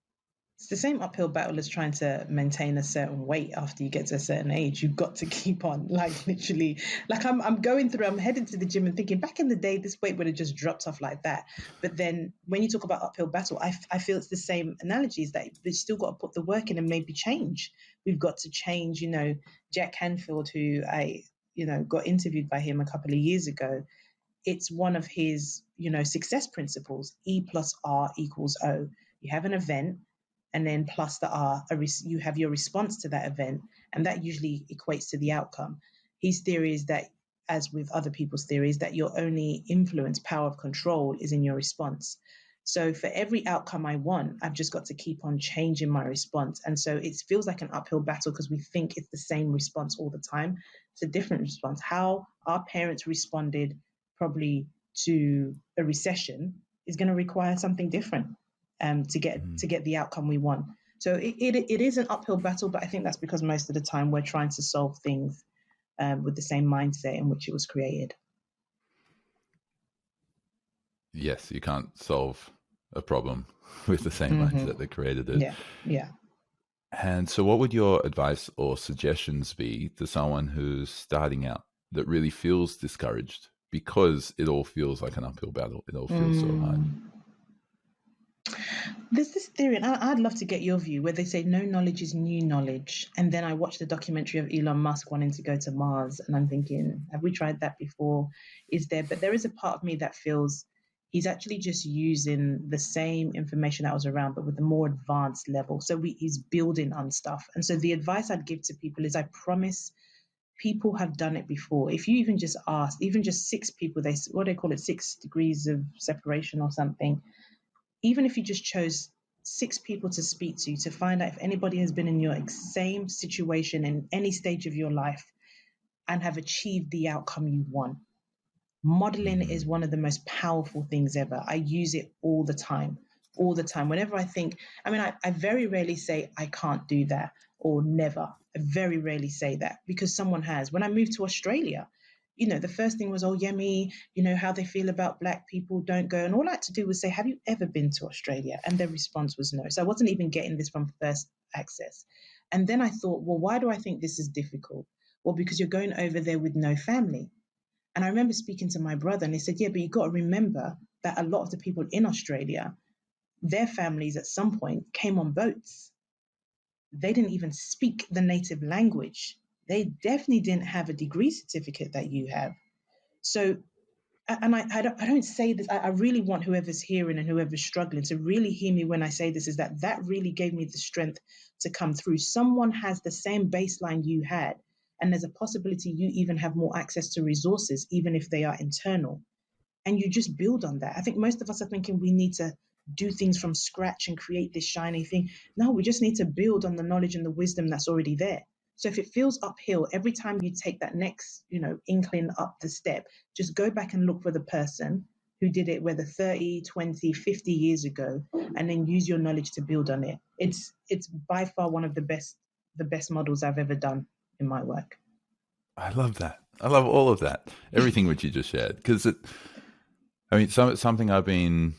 It's the same uphill battle as trying to maintain a certain weight after you get to a certain age. You've got to keep on, literally. I'm heading to the gym and thinking, back in the day, this weight would have just dropped off like that. But then when you talk about uphill battle, I feel it's the same analogies, that we've still got to put the work in and maybe change. We've got to change, Jack Canfield, who I, got interviewed by him a couple of years ago. It's one of his, success principles, E+R=O. You have an event, and then plus the R, you have your response to that event, and that usually equates to the outcome. His theory is that, as with other people's theories, that your only influence, power of control, is in your response. So for every outcome I want, I've just got to keep on changing my response. And so it feels like an uphill battle because we think it's the same response all the time. It's a different response. How our parents responded probably to a recession is going to require something different to get the outcome we want. So it is an uphill battle, but I think that's because most of the time we're trying to solve things with the same mindset in which it was created. Yes, you can't solve a problem with the same mindset that created it. Yeah. And so what would your advice or suggestions be to someone who's starting out that really feels discouraged because it all feels like an uphill battle? It all feels so hard. There's this theory, and I'd love to get your view, where they say no knowledge is new knowledge. And then I watched the documentary of Elon Musk wanting to go to Mars, and I'm thinking, have we tried that before? But there is a part of me that feels he's actually just using the same information that was around, but with a more advanced level. So he's building on stuff. And so the advice I'd give to people is, I promise people have done it before. If you even just ask, even just 6 people, what they call it, 6 degrees of separation or something. Even if you just chose 6 people to speak to find out if anybody has been in your same situation in any stage of your life and have achieved the outcome you want. Modeling is one of the most powerful things ever. I use it all the time. Whenever I think, I very rarely say I can't do that or never. I very rarely say that because someone has. When I moved to Australia, the first thing was, oh, Yemi, how they feel about Black people, don't go. And all I had to do was say, have you ever been to Australia? And their response was no. So I wasn't even getting this from first access. And then I thought, well, why do I think this is difficult? Well, because you're going over there with no family. And I remember speaking to my brother and he said, yeah, but you've got to remember that a lot of the people in Australia, their families at some point came on boats. They didn't even speak the native language. They definitely didn't have a degree certificate that you have. So, and I don't say this, I really want whoever's hearing and whoever's struggling to really hear me when I say this, is that really gave me the strength to come through. Someone has the same baseline you had, and there's a possibility you even have more access to resources, even if they are internal. And you just build on that. I think most of us are thinking we need to do things from scratch and create this shiny thing. No, we just need to build on the knowledge and the wisdom that's already there. So if it feels uphill, every time you take that next, inkling up the step, just go back and look for the person who did it, whether 30, 20, 50 years ago, and then use your knowledge to build on it. It's by far one of the best models I've ever done in my work. I love that. I love all of that. Everything which you just shared, because something I've been,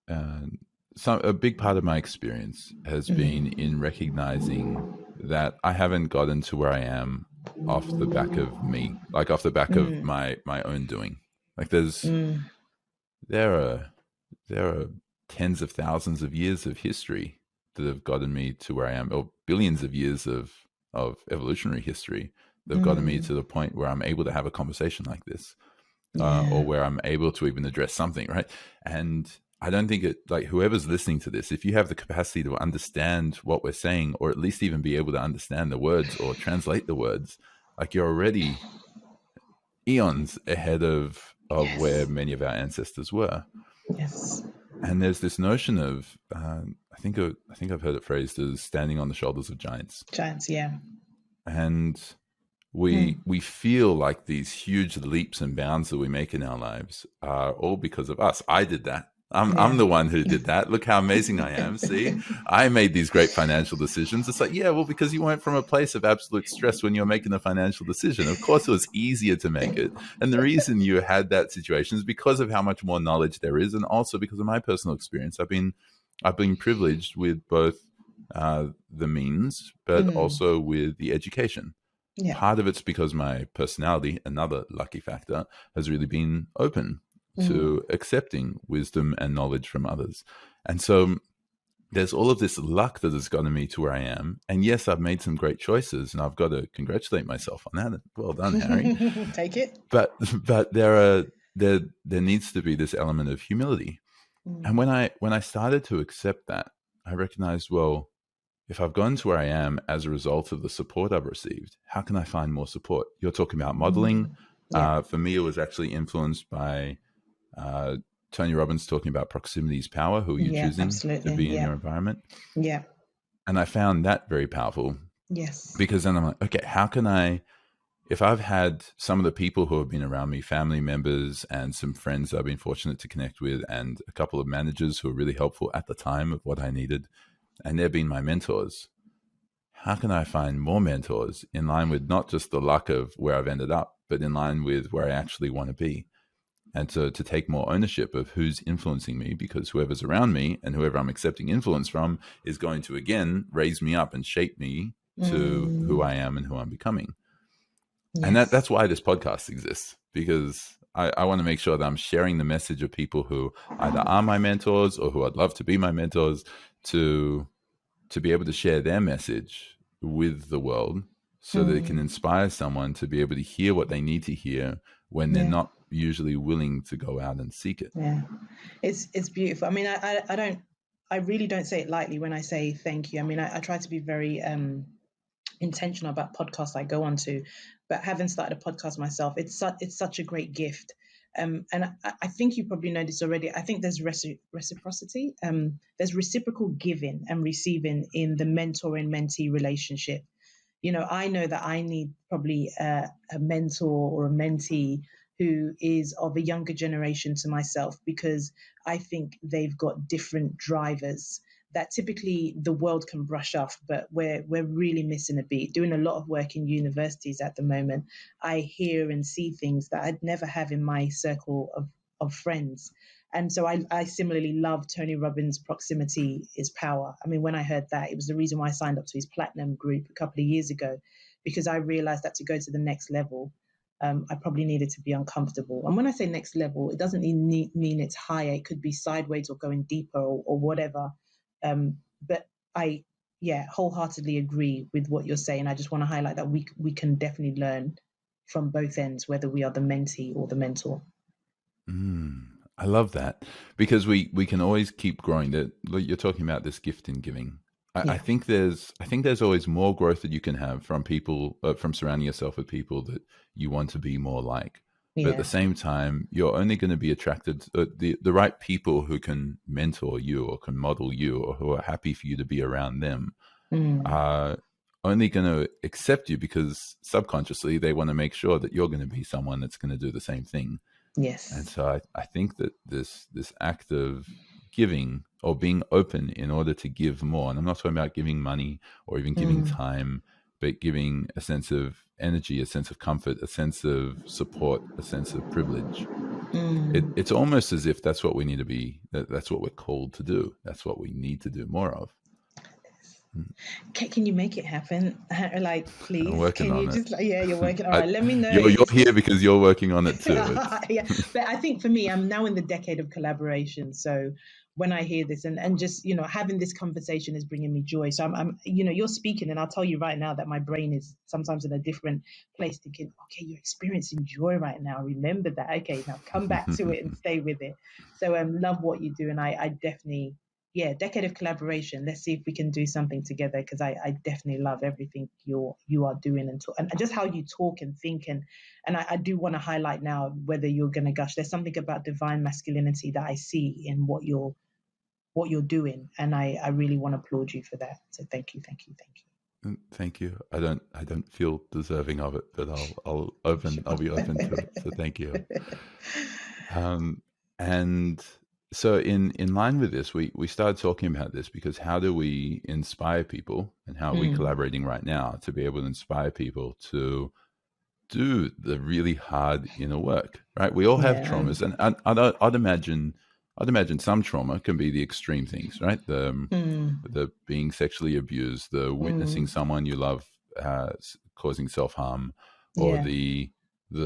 a big part of my experience has been in recognizing that I haven't gotten to where I am off the back of me, like off the back of my own doing. Like there are tens of thousands of years of history that have gotten me to where I am, or billions of years of evolutionary history that have gotten me to the point where I'm able to have a conversation like this, or where I'm able to even address something, right? And I don't think whoever's listening to this, if you have the capacity to understand what we're saying, or at least even be able to understand the words or translate the words, like you're already eons ahead of where many of our ancestors were. Yes. And there's this notion of, I think I've heard it phrased as standing on the shoulders of giants. Giants, yeah. And we feel like these huge leaps and bounds that we make in our lives are all because of us. I did that. I'm the one who did that. Look how amazing I am. See, I made these great financial decisions. It's like, yeah, well, because you weren't from a place of absolute stress when you're making a financial decision. Of course, it was easier to make it. And the reason you had that situation is because of how much more knowledge there is. And also because of my personal experience. I've been privileged with both the means, but also with the education. Yeah. Part of it's because my personality, another lucky factor, has really been open to accepting wisdom and knowledge from others. And so there's all of this luck that has gotten me to where I am. And yes, I've made some great choices, and I've got to congratulate myself on that. Well done, Harry. Take it. But there needs to be this element of humility. And when I started to accept that, I recognized, well, if I've gotten to where I am as a result of the support I've received, how can I find more support? You're talking about modeling. Yeah. For me, it was actually influenced by Tony Robbins talking about proximity is power. Who are you Yeah, choosing to absolutely. be in Yeah. your environment? Yeah. And I found that very powerful, Yes. because then I'm like, okay, how can I, if I've had some of the people who have been around me, family members and some friends I've been fortunate to connect with, and a couple of managers who were really helpful at the time of what I needed, and they've been my mentors, how can I find more mentors in line with not just the luck of where I've ended up, but in line with where I actually want to be? And to take more ownership of who's influencing me, because whoever's around me and whoever I'm accepting influence from is going to, again, raise me up and shape me to who I am and who I'm becoming. And Yes. that's why this podcast exists, because I want to make sure that I'm sharing the message of people who either are my mentors or who I'd love to be my mentors, to be able to share their message with the world, so that it can inspire someone to be able to hear what they need to hear when they're Yeah. not usually willing to go out and seek it. Yeah. It's beautiful. I mean, I really don't say it lightly when I say thank you. I mean, I try to be very intentional about podcasts I go on to, but having started a podcast myself, it's such a great gift. And I think you probably know this already. I think there's reciprocity. There's reciprocal giving and receiving in the mentor-and-mentee relationship. I know that I need probably a mentor or a mentee who is of a younger generation to myself, because I think they've got different drivers that typically the world can brush off, but we're really missing a beat. Doing a lot of work in universities at the moment, I hear and see things that I'd never have in my circle of friends. And so I similarly love Tony Robbins' Proximity is Power. I mean, when I heard that, it was the reason why I signed up to his Platinum group a couple of years ago, because I realized that to go to the next level, I probably needed to be uncomfortable. And when I say next level, it doesn't mean it's higher. It could be sideways or going deeper or whatever. But I, wholeheartedly agree with what you're saying. I just want to highlight that we can definitely learn from both ends, whether we are the mentee or the mentor. I love that, because we can always keep growing. That you're talking about this gift in giving. I think there's always more growth that you can have from people, from surrounding yourself with people that you want to be more like. But at the same time, you're only going to be attracted to the right people who can mentor you or can model you, or who are happy for you to be around them, are only going to accept you, because subconsciously they want to make sure that you're going to be someone that's going to do the same thing. Yes. And so I think that this act of giving, or being open in order to give more, and I'm not talking about giving money or even giving time, but giving a sense of energy, a sense of comfort, a sense of support, a sense of privilege. It's almost as if that's what we need to be, that's what we're called to do. That's what we need to do more of. Can you make it happen? Like, please, I'm working can on you it. just you're working. All right, let me know. You're here because you're working on it too. Yeah, but I think for me, I'm now in the decade of collaboration. So when I hear this and just having this conversation is bringing me joy. So I'm you're speaking, and I'll tell you right now that my brain is sometimes in a different place, thinking, okay, you're experiencing joy right now. Remember that. Okay, now come back to it and stay with it. So love what you do, and I definitely. Yeah, decade of collaboration. Let's see if we can do something together, because I definitely love everything you are doing and just how you talk and think, and I do want to highlight now, whether you're going to gush. There's something about divine masculinity that I see in what you're doing, and I really want to applaud you for that. So thank you. Thank you. I don't feel deserving of it, but I'll be open to it. So thank you. And so in line with this, we started talking about this, because how do we inspire people, and how are we collaborating right now to be able to inspire people to do the really hard inner work, right? We all have traumas, and I'd imagine some trauma can be the extreme things, right? The being sexually abused, the witnessing someone you love causing self-harm, or the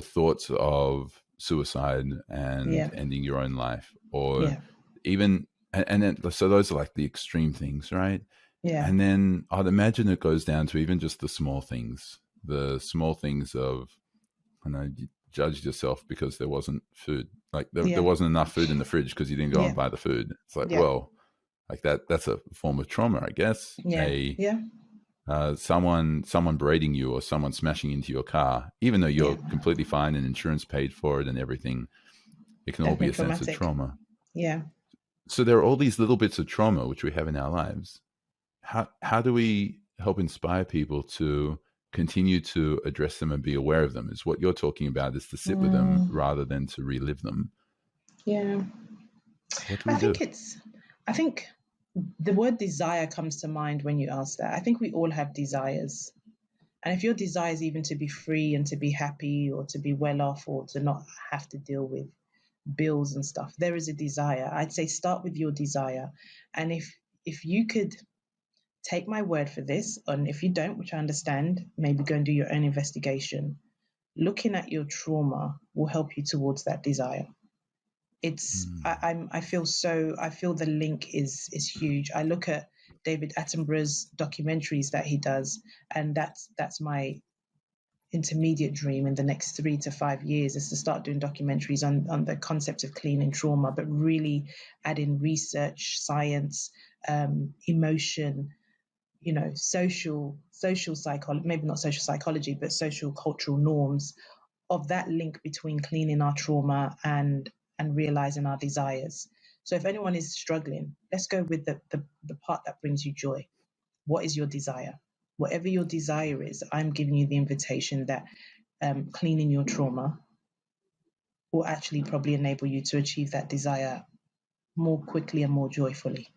thoughts of suicide and ending your own life, or even and then, so those are like the extreme things, right? And then I'd imagine it goes down to even just the small things of, you judged yourself because there wasn't food, like there wasn't enough food in the fridge because you didn't go and buy the food. It's like, well, like that's a form of trauma, I guess. Yeah. Someone berating you or someone smashing into your car, even though you're Yeah. completely fine and insurance paid for it and everything, it can all be Definitely a sense of traumatic. trauma. Yeah. So there are all these little bits of trauma which we have in our lives. How do we help inspire people to continue to address them and be aware of them? Is what you're talking about, is to sit with them rather than to relive them. Yeah. What do we do? I think the word desire comes to mind when you ask that. I think we all have desires. And if your desire is even to be free and to be happy or to be well off or to not have to deal with bills and stuff, there is a desire. I'd say start with your desire. And if you could take my word for this, and if you don't, which I understand, maybe go and do your own investigation. Looking at your trauma will help you towards that desire. I feel the link is huge. I look at David Attenborough's documentaries that he does, and that's my intermediate dream in the next 3 to 5 years, is to start doing documentaries on the concept of cleaning trauma, but really add in research, science, emotion, social psychology, maybe not social psychology, but social cultural norms of that link between cleaning our trauma and realizing our desires. So if anyone is struggling, let's go with the part that brings you joy. What is your desire? Whatever your desire is, I'm giving you the invitation that cleaning your trauma will actually probably enable you to achieve that desire more quickly and more joyfully.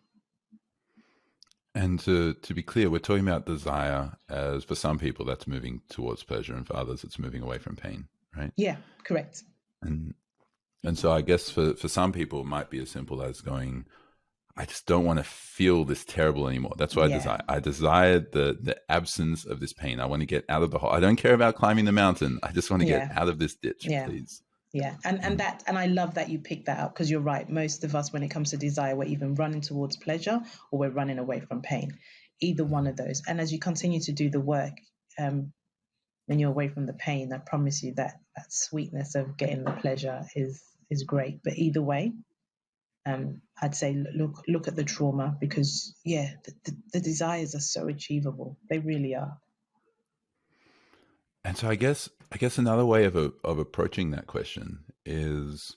And to be clear, we're talking about desire as, for some people, that's moving towards pleasure, and for others, it's moving away from pain, right? Yeah, correct. And so I guess for some people, it might be as simple as going, I just don't want to feel this terrible anymore. That's what I desire. I desire the absence of this pain. I want to get out of the hole. I don't care about climbing the mountain. I just want to get out of this ditch, please. Yeah, and I love that you picked that up, because you're right. Most of us, when it comes to desire, we're even running towards pleasure or we're running away from pain. Either one of those. And as you continue to do the work, when you're away from the pain, I promise you that sweetness of getting the pleasure is great. But either way, I'd say look at the trauma, because the desires are so achievable. They really are. And so I guess another way of approaching that question is,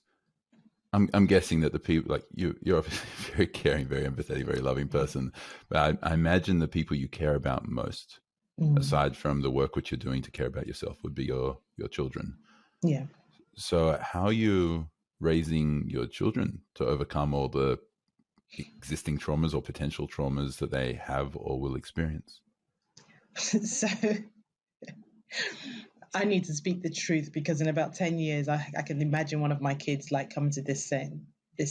I'm guessing that the people, like you're obviously a very caring, very empathetic, very loving person, but I imagine the people you care about most, aside from the work which you're doing to care about yourself, would be your children. Yeah. So how are you raising your children to overcome all the existing traumas or potential traumas that they have or will experience? So I need to speak the truth, because in about 10 years, I can imagine one of my kids like coming to this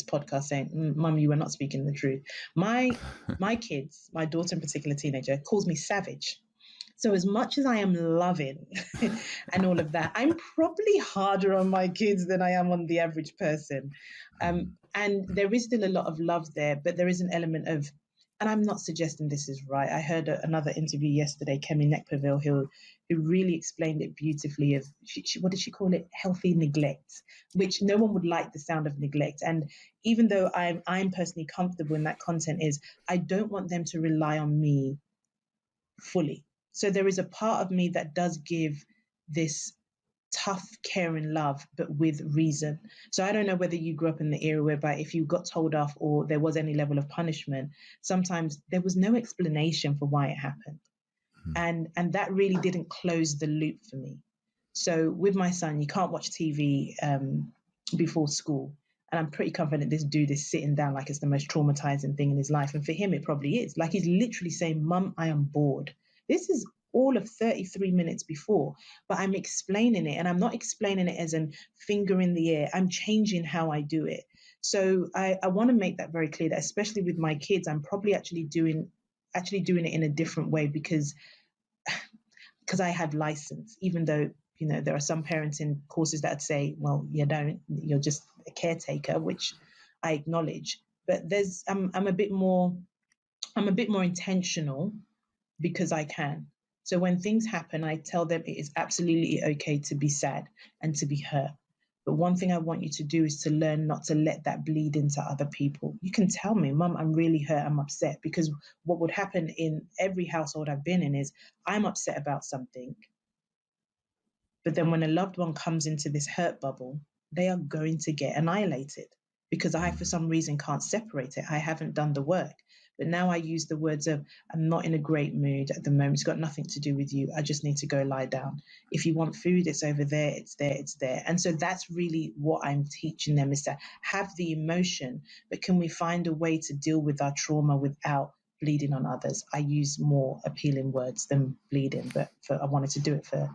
podcast saying, Mum, you were not speaking the truth. My kids, my daughter in particular, teenager, calls me savage. So as much as I am loving and all of that, I'm probably harder on my kids than I am on the average person. And there is still a lot of love there, but there is an element of, and I'm not suggesting this is right. I heard another interview yesterday, Kemi Nekpaville, who really explained it beautifully. Of what did she call it? Healthy neglect, which no one would like the sound of neglect. And even though I'm personally comfortable in that content, I don't want them to rely on me fully. So there is a part of me that does give this tough care and love, but with reason. So I don't know whether you grew up in the era whereby if you got told off or there was any level of punishment, sometimes there was no explanation for why it happened. And that really didn't close the loop for me. So with my son, you can't watch TV before school. And I'm pretty confident this dude is sitting down like it's the most traumatizing thing in his life. And for him, it probably is. Like, he's literally saying, Mum, I am bored. This is all of 33 minutes before, but I'm explaining it, and I'm not explaining it as an finger in the air. I'm changing how I do it. So I want to make that very clear, that especially with my kids, I'm probably actually doing it in a different way, because I have license, even though, there are some parenting courses that say, well, you're just a caretaker, which I acknowledge, but I'm a bit more intentional, because I can. So when things happen, I tell them it is absolutely okay to be sad and to be hurt. But one thing I want you to do is to learn not to let that bleed into other people. You can tell me, Mum, I'm really hurt, I'm upset. Because what would happen in every household I've been in is I'm upset about something. But then when a loved one comes into this hurt bubble, they are going to get annihilated because I, for some reason, can't separate it. I haven't done the work. But now I use the words of, I'm not in a great mood at the moment. It's got nothing to do with you. I just need to go lie down. If you want food, it's over there, it's there, it's there. And so that's really what I'm teaching them, is to have the emotion, but can we find a way to deal with our trauma without bleeding on others? I use more appealing words than bleeding, but I wanted to do it for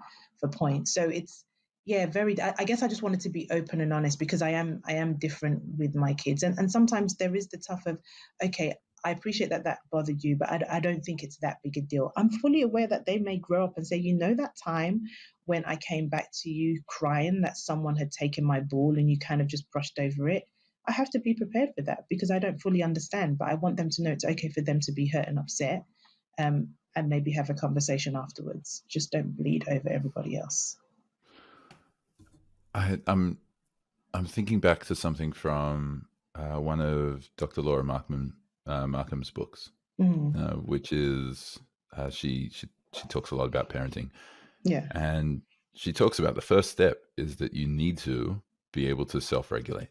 point. So it's, yeah, I guess I just wanted to be open and honest, because I am different with my kids. And sometimes there is the tough of, okay, I appreciate that bothered you, but I don't think it's that big a deal. I'm fully aware that they may grow up and say, that time when I came back to you crying that someone had taken my ball and you kind of just brushed over it. I have to be prepared for that, because I don't fully understand, but I want them to know it's okay for them to be hurt and upset, and maybe have a conversation afterwards. Just don't bleed over everybody else. I'm thinking back to something from one of Dr. Laura Markham's books, which is she talks a lot about parenting. Yeah. And she talks about the first step is that you need to be able to self-regulate.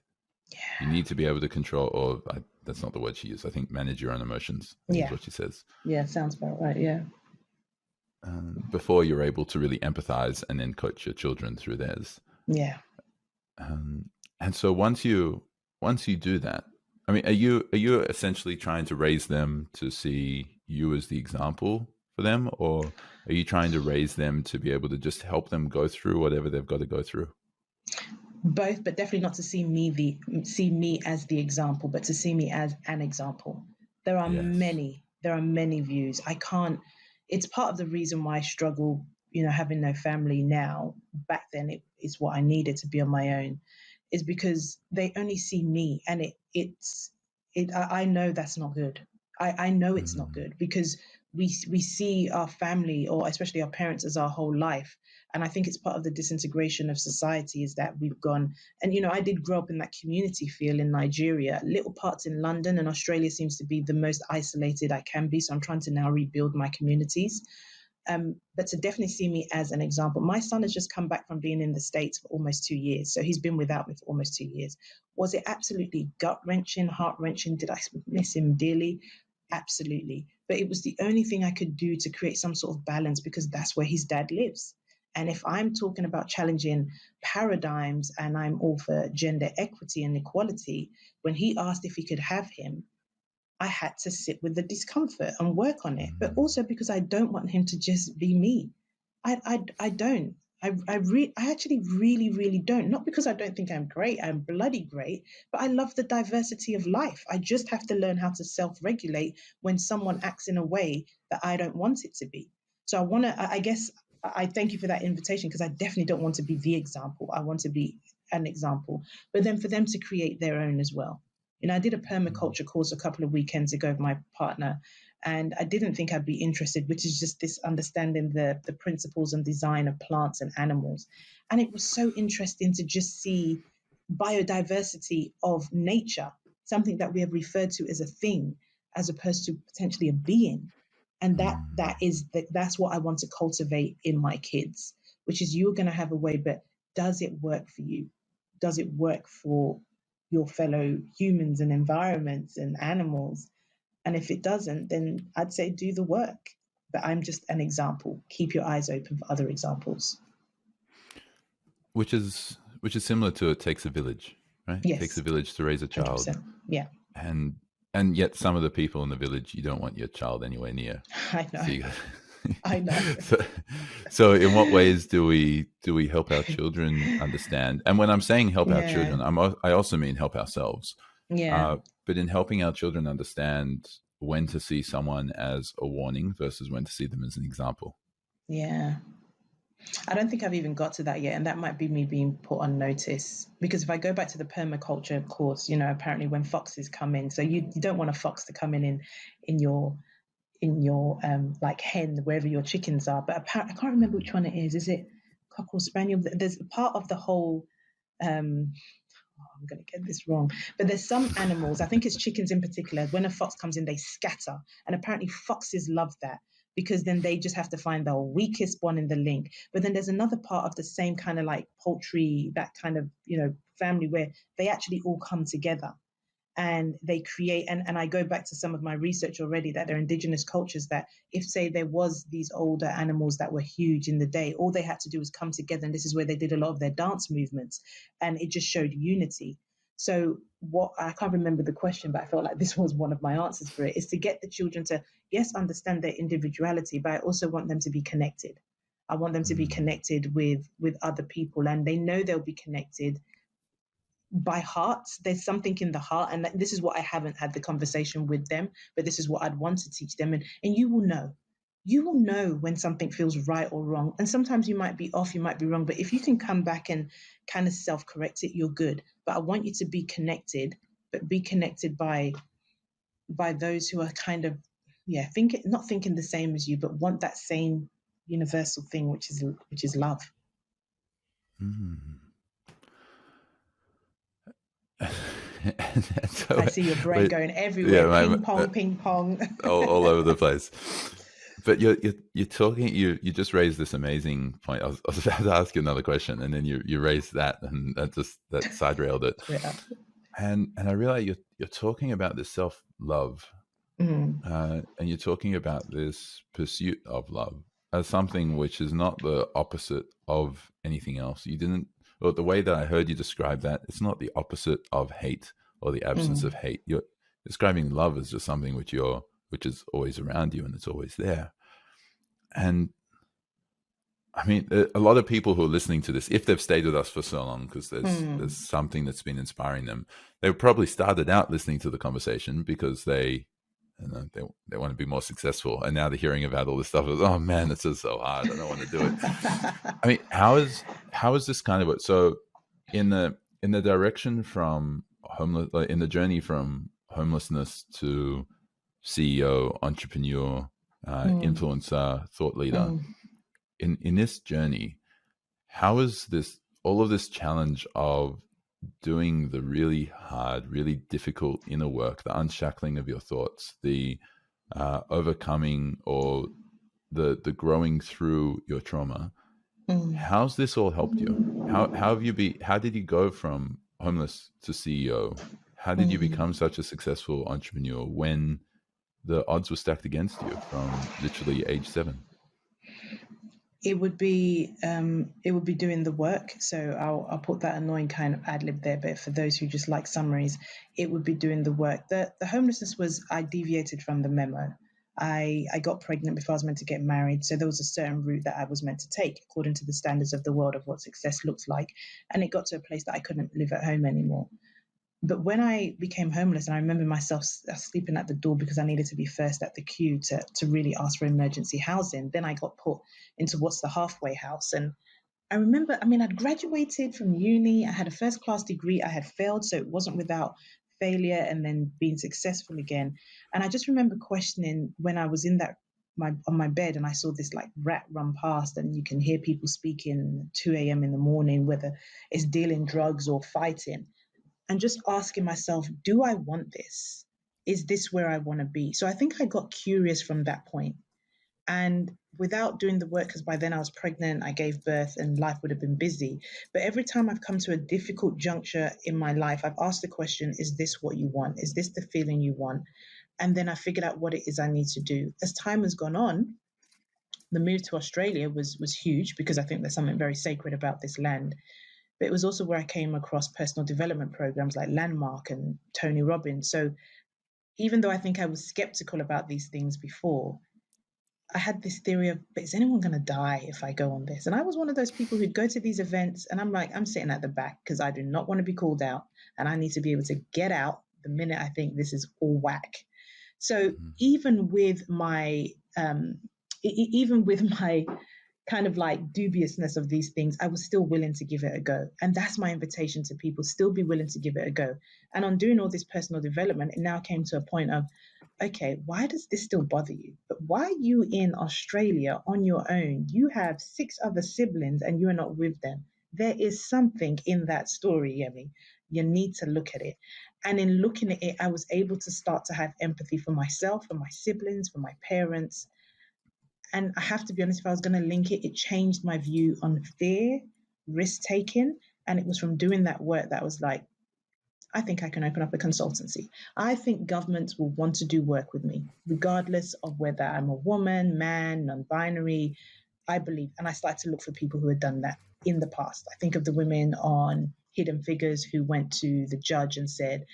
Yeah. You need to be able to control, or that's not the word she used. I think manage your own emotions. Is what she says. Yeah, sounds about right. Yeah. Before you're able to really empathize and then coach your children through theirs. Yeah. And so once you do that, I mean, are you essentially trying to raise them to see you as the example for them, or are you trying to raise them to be able to just help them go through whatever they've got to go through? Both, but definitely not to see me as the example, but to see me as an example. There are many views. I can't. It's part of the reason why I struggle, having no family now. Back then, it is what I needed to be on my own, is because they only see me, and I know that's not good. I know it's not good, because we see our family, or especially our parents, as our whole life. And I think it's part of the disintegration of society, is that we've gone, and I did grow up in that community feel in Nigeria, little parts in London, and Australia seems to be the most isolated I can be. So I'm trying to now rebuild my communities. But to definitely see me as an example. My son has just come back from being in the States for almost 2 years. So he's been without me for almost 2 years. Was it absolutely gut-wrenching, heart-wrenching? Did I miss him dearly? Absolutely. But it was the only thing I could do to create some sort of balance, because that's where his dad lives. And if I'm talking about challenging paradigms, and I'm all for gender equity and equality, when he asked if he could have him, I had to sit with the discomfort and work on it. But also because I don't want him to just be me. I don't. I actually really, really don't. Not because I don't think I'm great. I'm bloody great. But I love the diversity of life. I just have to learn how to self-regulate when someone acts in a way that I don't want it to be. So I guess I thank you for that invitation, because I definitely don't want to be the example. I want to be an example. But then for them to create their own as well. I did a permaculture course a couple of weekends ago with my partner, and I didn't think I'd be interested, which is just this understanding the principles and design of plants and animals. And it was so interesting to just see biodiversity of nature, something that we have referred to as a thing, as opposed to potentially a being. And that's what I want to cultivate in my kids, which is, you're going to have a way, but does it work for you? Does it work for your fellow humans and environments and animals? And if it doesn't, then I'd say do the work. But I'm just an example. Keep your eyes open for other examples. Which is similar to It Takes a Village, right? Yes. It takes a village to raise a child. 100%. Yeah. And yet some of the people in the village, you don't want your child anywhere near. I know. I know. So in what ways do we help our children understand? And when I'm saying help our children, I also mean help ourselves. Yeah. But in helping our children understand when to see someone as a warning versus when to see them as an example. Yeah. I don't think I've even got to that yet. And that might be me being put on notice. Because if I go back to the permaculture course, apparently when foxes come in, so you don't want a fox to come in your like hen, wherever your chickens are. But I can't remember which one it is. Is it cock or spaniel? There's part of the whole I'm going to get this wrong, but there's some animals, I think it's chickens in particular, when a fox comes in, they scatter. And apparently foxes love that because then they just have to find the weakest one in the link. But then there's another part of the same kind of like poultry, that kind of, family where they actually all come together and they create, and I go back to some of my research already, that there are indigenous cultures that if, say, there was these older animals that were huge in the day, all they had to do was come together, and this is where they did a lot of their dance movements, and it just showed unity. So what, I can't remember the question, but I felt like this was one of my answers for it, is to get the children to, yes, understand their individuality, but I also want them to be connected. I want them to be connected with other people, and they know they'll be connected by heart. There's something in the heart, and this is what I haven't had the conversation with them, but this is what I'd want to teach them. And you will know when something feels right or wrong, and sometimes you might be off, you might be wrong, but if you can come back and kind of self-correct it, you're good. But I want you to be connected, but be connected by those who are kind of not thinking the same as you, but want that same universal thing, which is love. So I see your brain going everywhere. Yeah, ping pong, all over the place. But you're talking. You just raised this amazing point. I was about to ask you another question, and then you raised that, and that side railed it. Yeah. And I realize you're talking about this self-love, and you're talking about this pursuit of love as something which is not the opposite of anything else. You didn't. Well, the way that I heard you describe that, it's not the opposite of hate or the absence of hate. You're describing love as just something which is always around you and it's always there. And I mean, a lot of people who are listening to this, if they've stayed with us for so long, because there's something that's been inspiring them, they probably started out listening to the conversation because they want to be more successful, and now they're hearing about all this stuff. Oh man, this is so hard. I don't want to do it. I mean, how is this kind of so in the direction from in the journey from homelessness to CEO, entrepreneur, influencer, thought leader, in this journey, how is all of this challenge of doing the really hard, really difficult inner work, the unshackling of your thoughts, the overcoming or the growing through your trauma, how's this all helped you? How did you go from homeless to CEO? How did you become such a successful entrepreneur when the odds were stacked against you from literally age 7? It would be doing the work. So I'll put that annoying kind of ad lib there, but for those who just like summaries, it would be doing the work. The homelessness was, I deviated from the memo. I got pregnant before I was meant to get married. So there was a certain route that I was meant to take according to the standards of the world of what success looks like. And it got to a place that I couldn't live at home anymore. But when I became homeless, and I remember myself sleeping at the door because I needed to be first at the queue to really ask for emergency housing, then I got put into what's the halfway house. And I remember, I'd graduated from uni, I had a first class degree, I had failed, so it wasn't without failure and then being successful again. And I just remember questioning when I was in on my bed and I saw this like rat run past, and you can hear people speaking 2 a.m. in the morning, whether it's dealing drugs or fighting. And just asking myself, do I want this? Is this where I want to be? So I think I got curious from that point. And without doing the work, because by then I was pregnant, I gave birth and life would have been busy. But every time I've come to a difficult juncture in my life, I've asked the question, is this what you want? Is this the feeling you want? And then I figured out what it is I need to do. As time has gone on, the move to Australia was huge because I think there's something very sacred about this land. But it was also where I came across personal development programs like Landmark and Tony Robbins. So even though I think I was skeptical about these things before, I had this theory of, but is anyone going to die if I go on this? And I was one of those people who'd go to these events and I'm like, I'm sitting at the back because I do not want to be called out and I need to be able to get out the minute I think this is all whack. So even with my kind of like dubiousness of these things, I was still willing to give it a go. And that's my invitation to people, still be willing to give it a go. And on doing all this personal development, it now came to a point of, okay, why does this still bother you? But why are you in Australia on your own? You have 6 other siblings and you're not with them. there is something in that story, Yemi. You need to look at it. And in looking at it, I was able to start to have empathy for myself, for my siblings, for my parents. And I have to be honest, if I was going to link it, it changed my view on fear, risk taking. And it was from doing that work that I was like, I think I can open up a consultancy. I think governments will want to do work with me, regardless of whether I'm a woman, man, non binary. I believe, and I started to look for people who had done that in the past. I think of the women on Hidden Figures who went to the judge and said,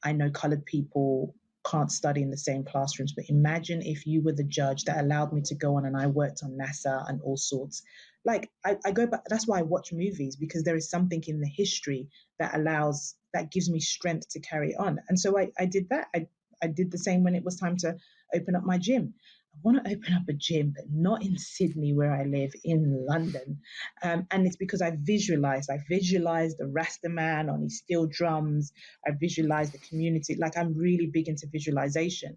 I know colored people can't study in the same classrooms, but imagine if you were the judge that allowed me to go on and I worked on NASA and all sorts. Like I go back, that's why I watch movies, because there is something in the history that gives me strength to carry on. And so I did that. I did the same when it was time to open up my gym. I want to open up a gym, but not in Sydney where I live, in London. And it's because I visualized the Rasta man on his steel drums. I visualized the community. Like, I'm really big into visualization.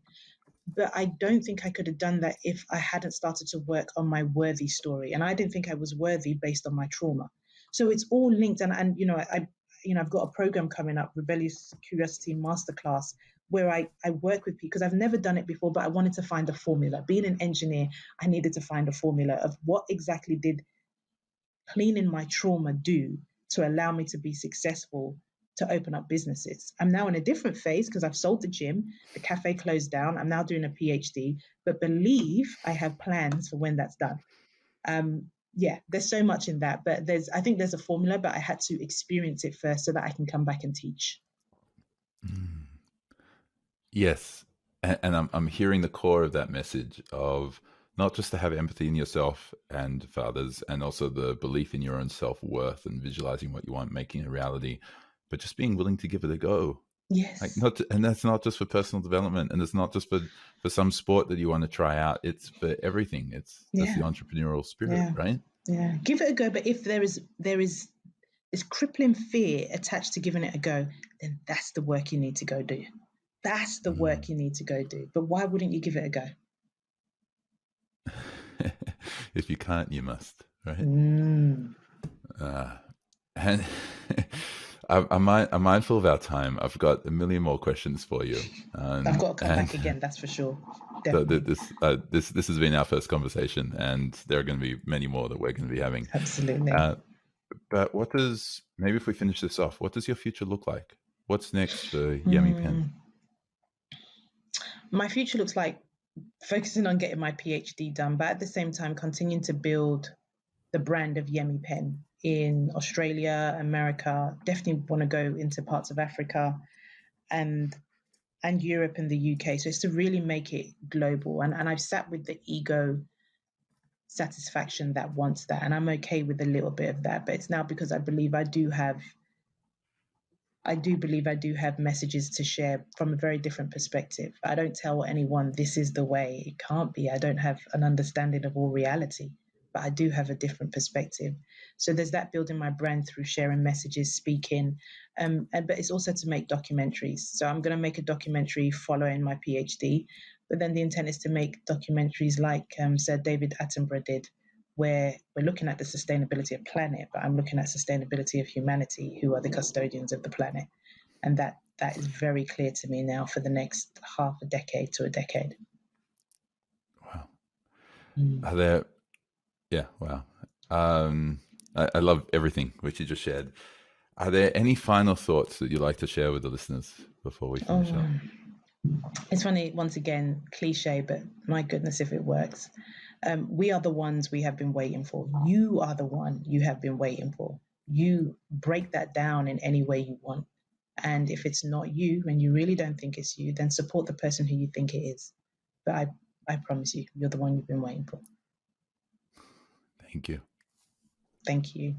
But I don't think I could have done that if I hadn't started to work on my worthy story. And I didn't think I was worthy based on my trauma. So it's all linked. And I've got a program coming up, Rebellious Curiosity Masterclass, where I work with people, because I've never done it before, but I wanted to find a formula. Being an engineer, I needed to find a formula of what exactly did cleaning my trauma do to allow me to be successful to open up businesses. I'm now in a different phase because I've sold the gym, the cafe closed down. I'm now doing a PhD, but believe I have plans for when that's done. Yeah, there's so much in that, but I think there's a formula, but I had to experience it first so that I can come back and teach. Yes. And I'm hearing the core of that message of not just to have empathy in yourself and for others, and also the belief in your own self-worth and visualizing what you want, making a reality, but just being willing to give it a go. Yes. And that's not just for personal development, and it's not just for some sport that you want to try out. It's for everything. That's the entrepreneurial spirit, right? Yeah. Give it a go. But if there is this crippling fear attached to giving it a go, then that's the work you need to go do. That's the work you need to go do. But why wouldn't you give it a go? If you can't, you must, right? And I'm mindful of our time. I've got a million more questions for you. I've got to come back again, that's for sure. This has been our first conversation, and there are going to be many more that we're going to be having. Absolutely. But maybe if we finish this off, what does your future look like? What's next for Yemi Penn? My future looks like focusing on getting my PhD done, but at the same time, continuing to build the brand of Yemi Penn in Australia, America. Definitely want to go into parts of Africa and Europe and the UK. So it's to really make it global. And I've sat with the ego satisfaction that wants that. And I'm okay with a little bit of that. But it's now because I believe I do believe I do have messages to share from a very different perspective. I don't tell anyone this is the way. It can't be. I don't have an understanding of all reality, but I do have a different perspective. So there's that, building my brand through sharing messages, speaking, but it's also to make documentaries. So I'm going to make a documentary following my PhD, but then the intent is to make documentaries like Sir David Attenborough did, where we're looking at the sustainability of planet, but I'm looking at sustainability of humanity, who are the custodians of the planet. And that is very clear to me now for the next half a decade to a decade. Wow. Wow. I love everything which you just shared. Are there any final thoughts that you'd like to share with the listeners before we finish up? It's funny, once again, cliche, but my goodness, if it works. We are the ones we have been waiting for. You are the one you have been waiting for. You break that down in any way you want. And if it's not you and you really don't think it's you, then support the person who you think it is. But I promise you, you're the one you've been waiting for. Thank you. Thank you.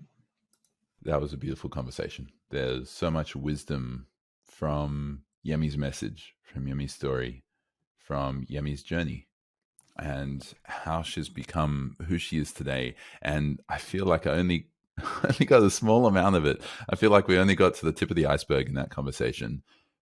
That was a beautiful conversation. There's so much wisdom from Yemi's message, from Yemi's story, from Yemi's journey, and how she's become who she is today. And I feel like I only got a small amount of it. I feel like we only got to the tip of the iceberg in that conversation,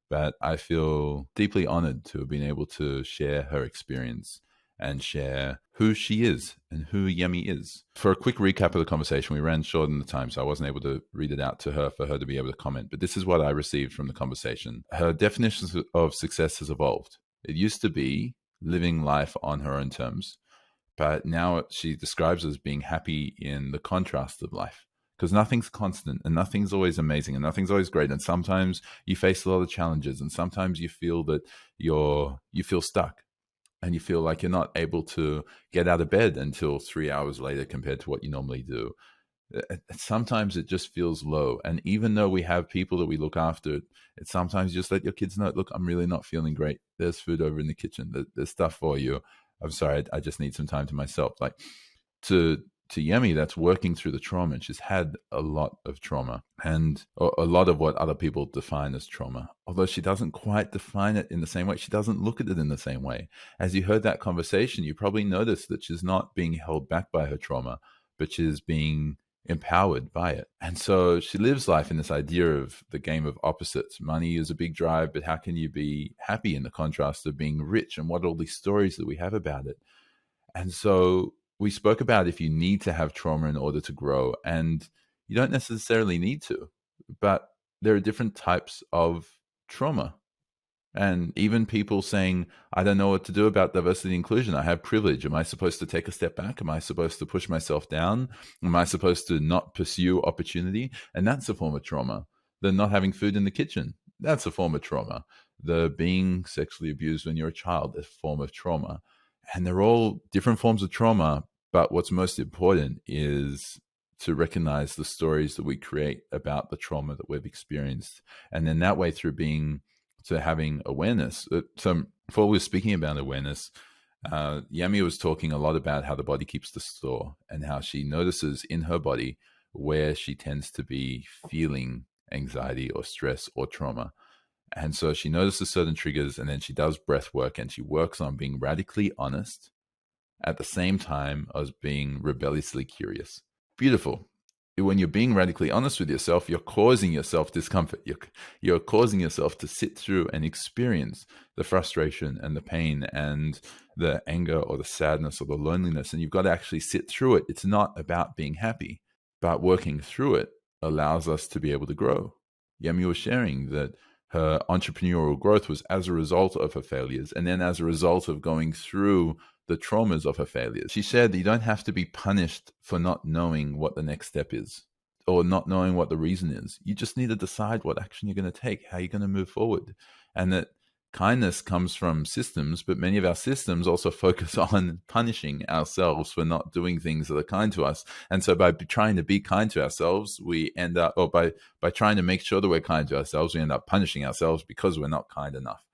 but I feel deeply honored to have been able to share her experience and share who she is and who Yemi is. For a quick recap of the conversation, we ran short on the time, so I wasn't able to read it out to her for her to be able to comment. But this is what I received from the conversation. Her definition of success has evolved. It used to be living life on her own terms, but now she describes as being happy in the contrast of life. Because nothing's constant and nothing's always amazing and nothing's always great. And sometimes you face a lot of challenges and sometimes you feel that you feel stuck and you feel like you're not able to get out of bed until 3 hours later compared to what you normally do. Sometimes it just feels low. And even though we have people that we look after, it's sometimes just let your kids know, look, I'm really not feeling great. There's food over in the kitchen. There's stuff for you. I'm sorry, I just need some time to myself. Like to Yemi, that's working through the trauma. And she's had a lot of trauma and a lot of what other people define as trauma. Although she doesn't quite define it in the same way. She doesn't look at it in the same way. As you heard that conversation, you probably noticed that she's not being held back by her trauma, but she's being empowered by it. And so she lives life in this idea of the game of opposites. Money is a big drive, but how can you be happy in the contrast of being rich, and what are all these stories that we have about it? And so we spoke about if you need to have trauma in order to grow, and you don't necessarily need to, but there are different types of trauma. And even people saying, I don't know what to do about diversity and inclusion. I have privilege. Am I supposed to take a step back? Am I supposed to push myself down? Am I supposed to not pursue opportunity? And that's a form of trauma. The not having food in the kitchen, that's a form of trauma. The being sexually abused when you're a child, a form of trauma. And they're all different forms of trauma. But what's most important is to recognize the stories that we create about the trauma that we've experienced. And then that way through having awareness. So before we were speaking about awareness, Yemi was talking a lot about how the body keeps the score and how she notices in her body where she tends to be feeling anxiety or stress or trauma. And so she notices certain triggers, and then she does breath work and she works on being radically honest at the same time as being rebelliously curious. Beautiful. When you're being radically honest with yourself, you're causing yourself discomfort. You're causing yourself to sit through and experience the frustration and the pain and the anger or the sadness or the loneliness. And you've got to actually sit through it. It's not about being happy, but working through it allows us to be able to grow. Yemi was sharing that her entrepreneurial growth was as a result of her failures, and then as a result of going through the traumas of her failures. She said that you don't have to be punished for not knowing what the next step is or not knowing what the reason is. You just need to decide what action you're going to take, how you're going to move forward. And that kindness comes from systems, but many of our systems also focus on punishing ourselves for not doing things that are kind to us. And so by trying to be kind to ourselves, we end up, or by trying to make sure that we're kind to ourselves, we end up punishing ourselves because we're not kind enough.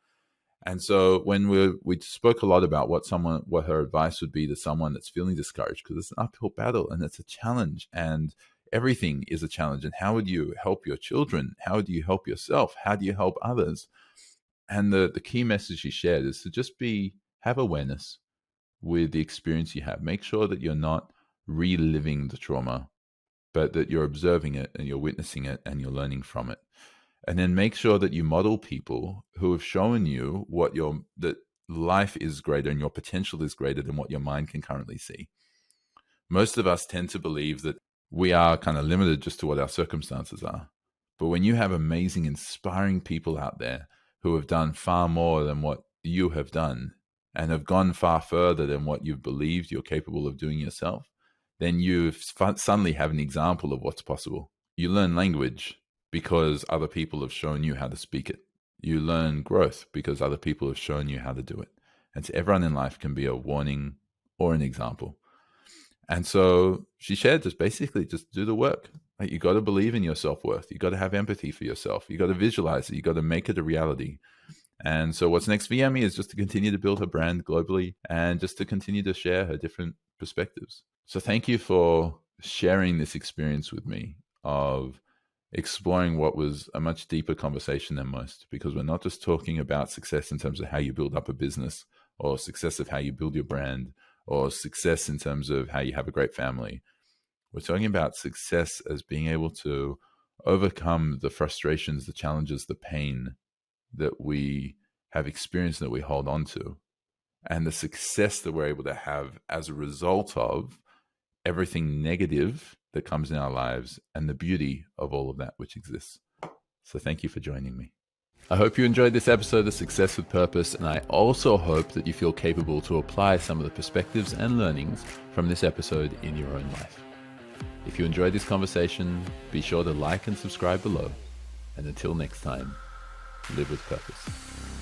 And so when we spoke a lot about what her advice would be to someone that's feeling discouraged, because it's an uphill battle and it's a challenge and everything is a challenge. And how would you help your children? How do you help yourself? How do you help others? And the key message she shared is to just have awareness with the experience you have. Make sure that you're not reliving the trauma, but that you're observing it and you're witnessing it and you're learning from it. And then make sure that you model people who have shown you that life is greater and your potential is greater than what your mind can currently see. Most of us tend to believe that we are kind of limited just to what our circumstances are. But when you have amazing, inspiring people out there who have done far more than what you have done and have gone far further than what you've believed you're capable of doing yourself, then you suddenly have an example of what's possible. You learn language because other people have shown you how to speak it. You learn growth because other people have shown you how to do it. And so everyone in life can be a warning or an example. And so she shared just do the work. Like, you got to believe in your self-worth. You got to have empathy for yourself. You got to visualize it. You got to make it a reality. And so what's next for Yemi is just to continue to build her brand globally and just to continue to share her different perspectives. So thank you for sharing this experience with me of exploring what was a much deeper conversation than most, because we're not just talking about success in terms of how you build up a business or success of how you build your brand or success in terms of how you have a great family. We're talking about success as being able to overcome the frustrations, the challenges, the pain that we have experienced that we hold on to, and the success that we're able to have as a result of everything negative that comes in our lives and the beauty of all of that which exists. So thank you for joining me. I hope you enjoyed this episode of Success with Purpose, and I also hope that you feel capable to apply some of the perspectives and learnings from this episode in your own life. If you enjoyed this conversation, be sure to like and subscribe below. And until next time, live with purpose.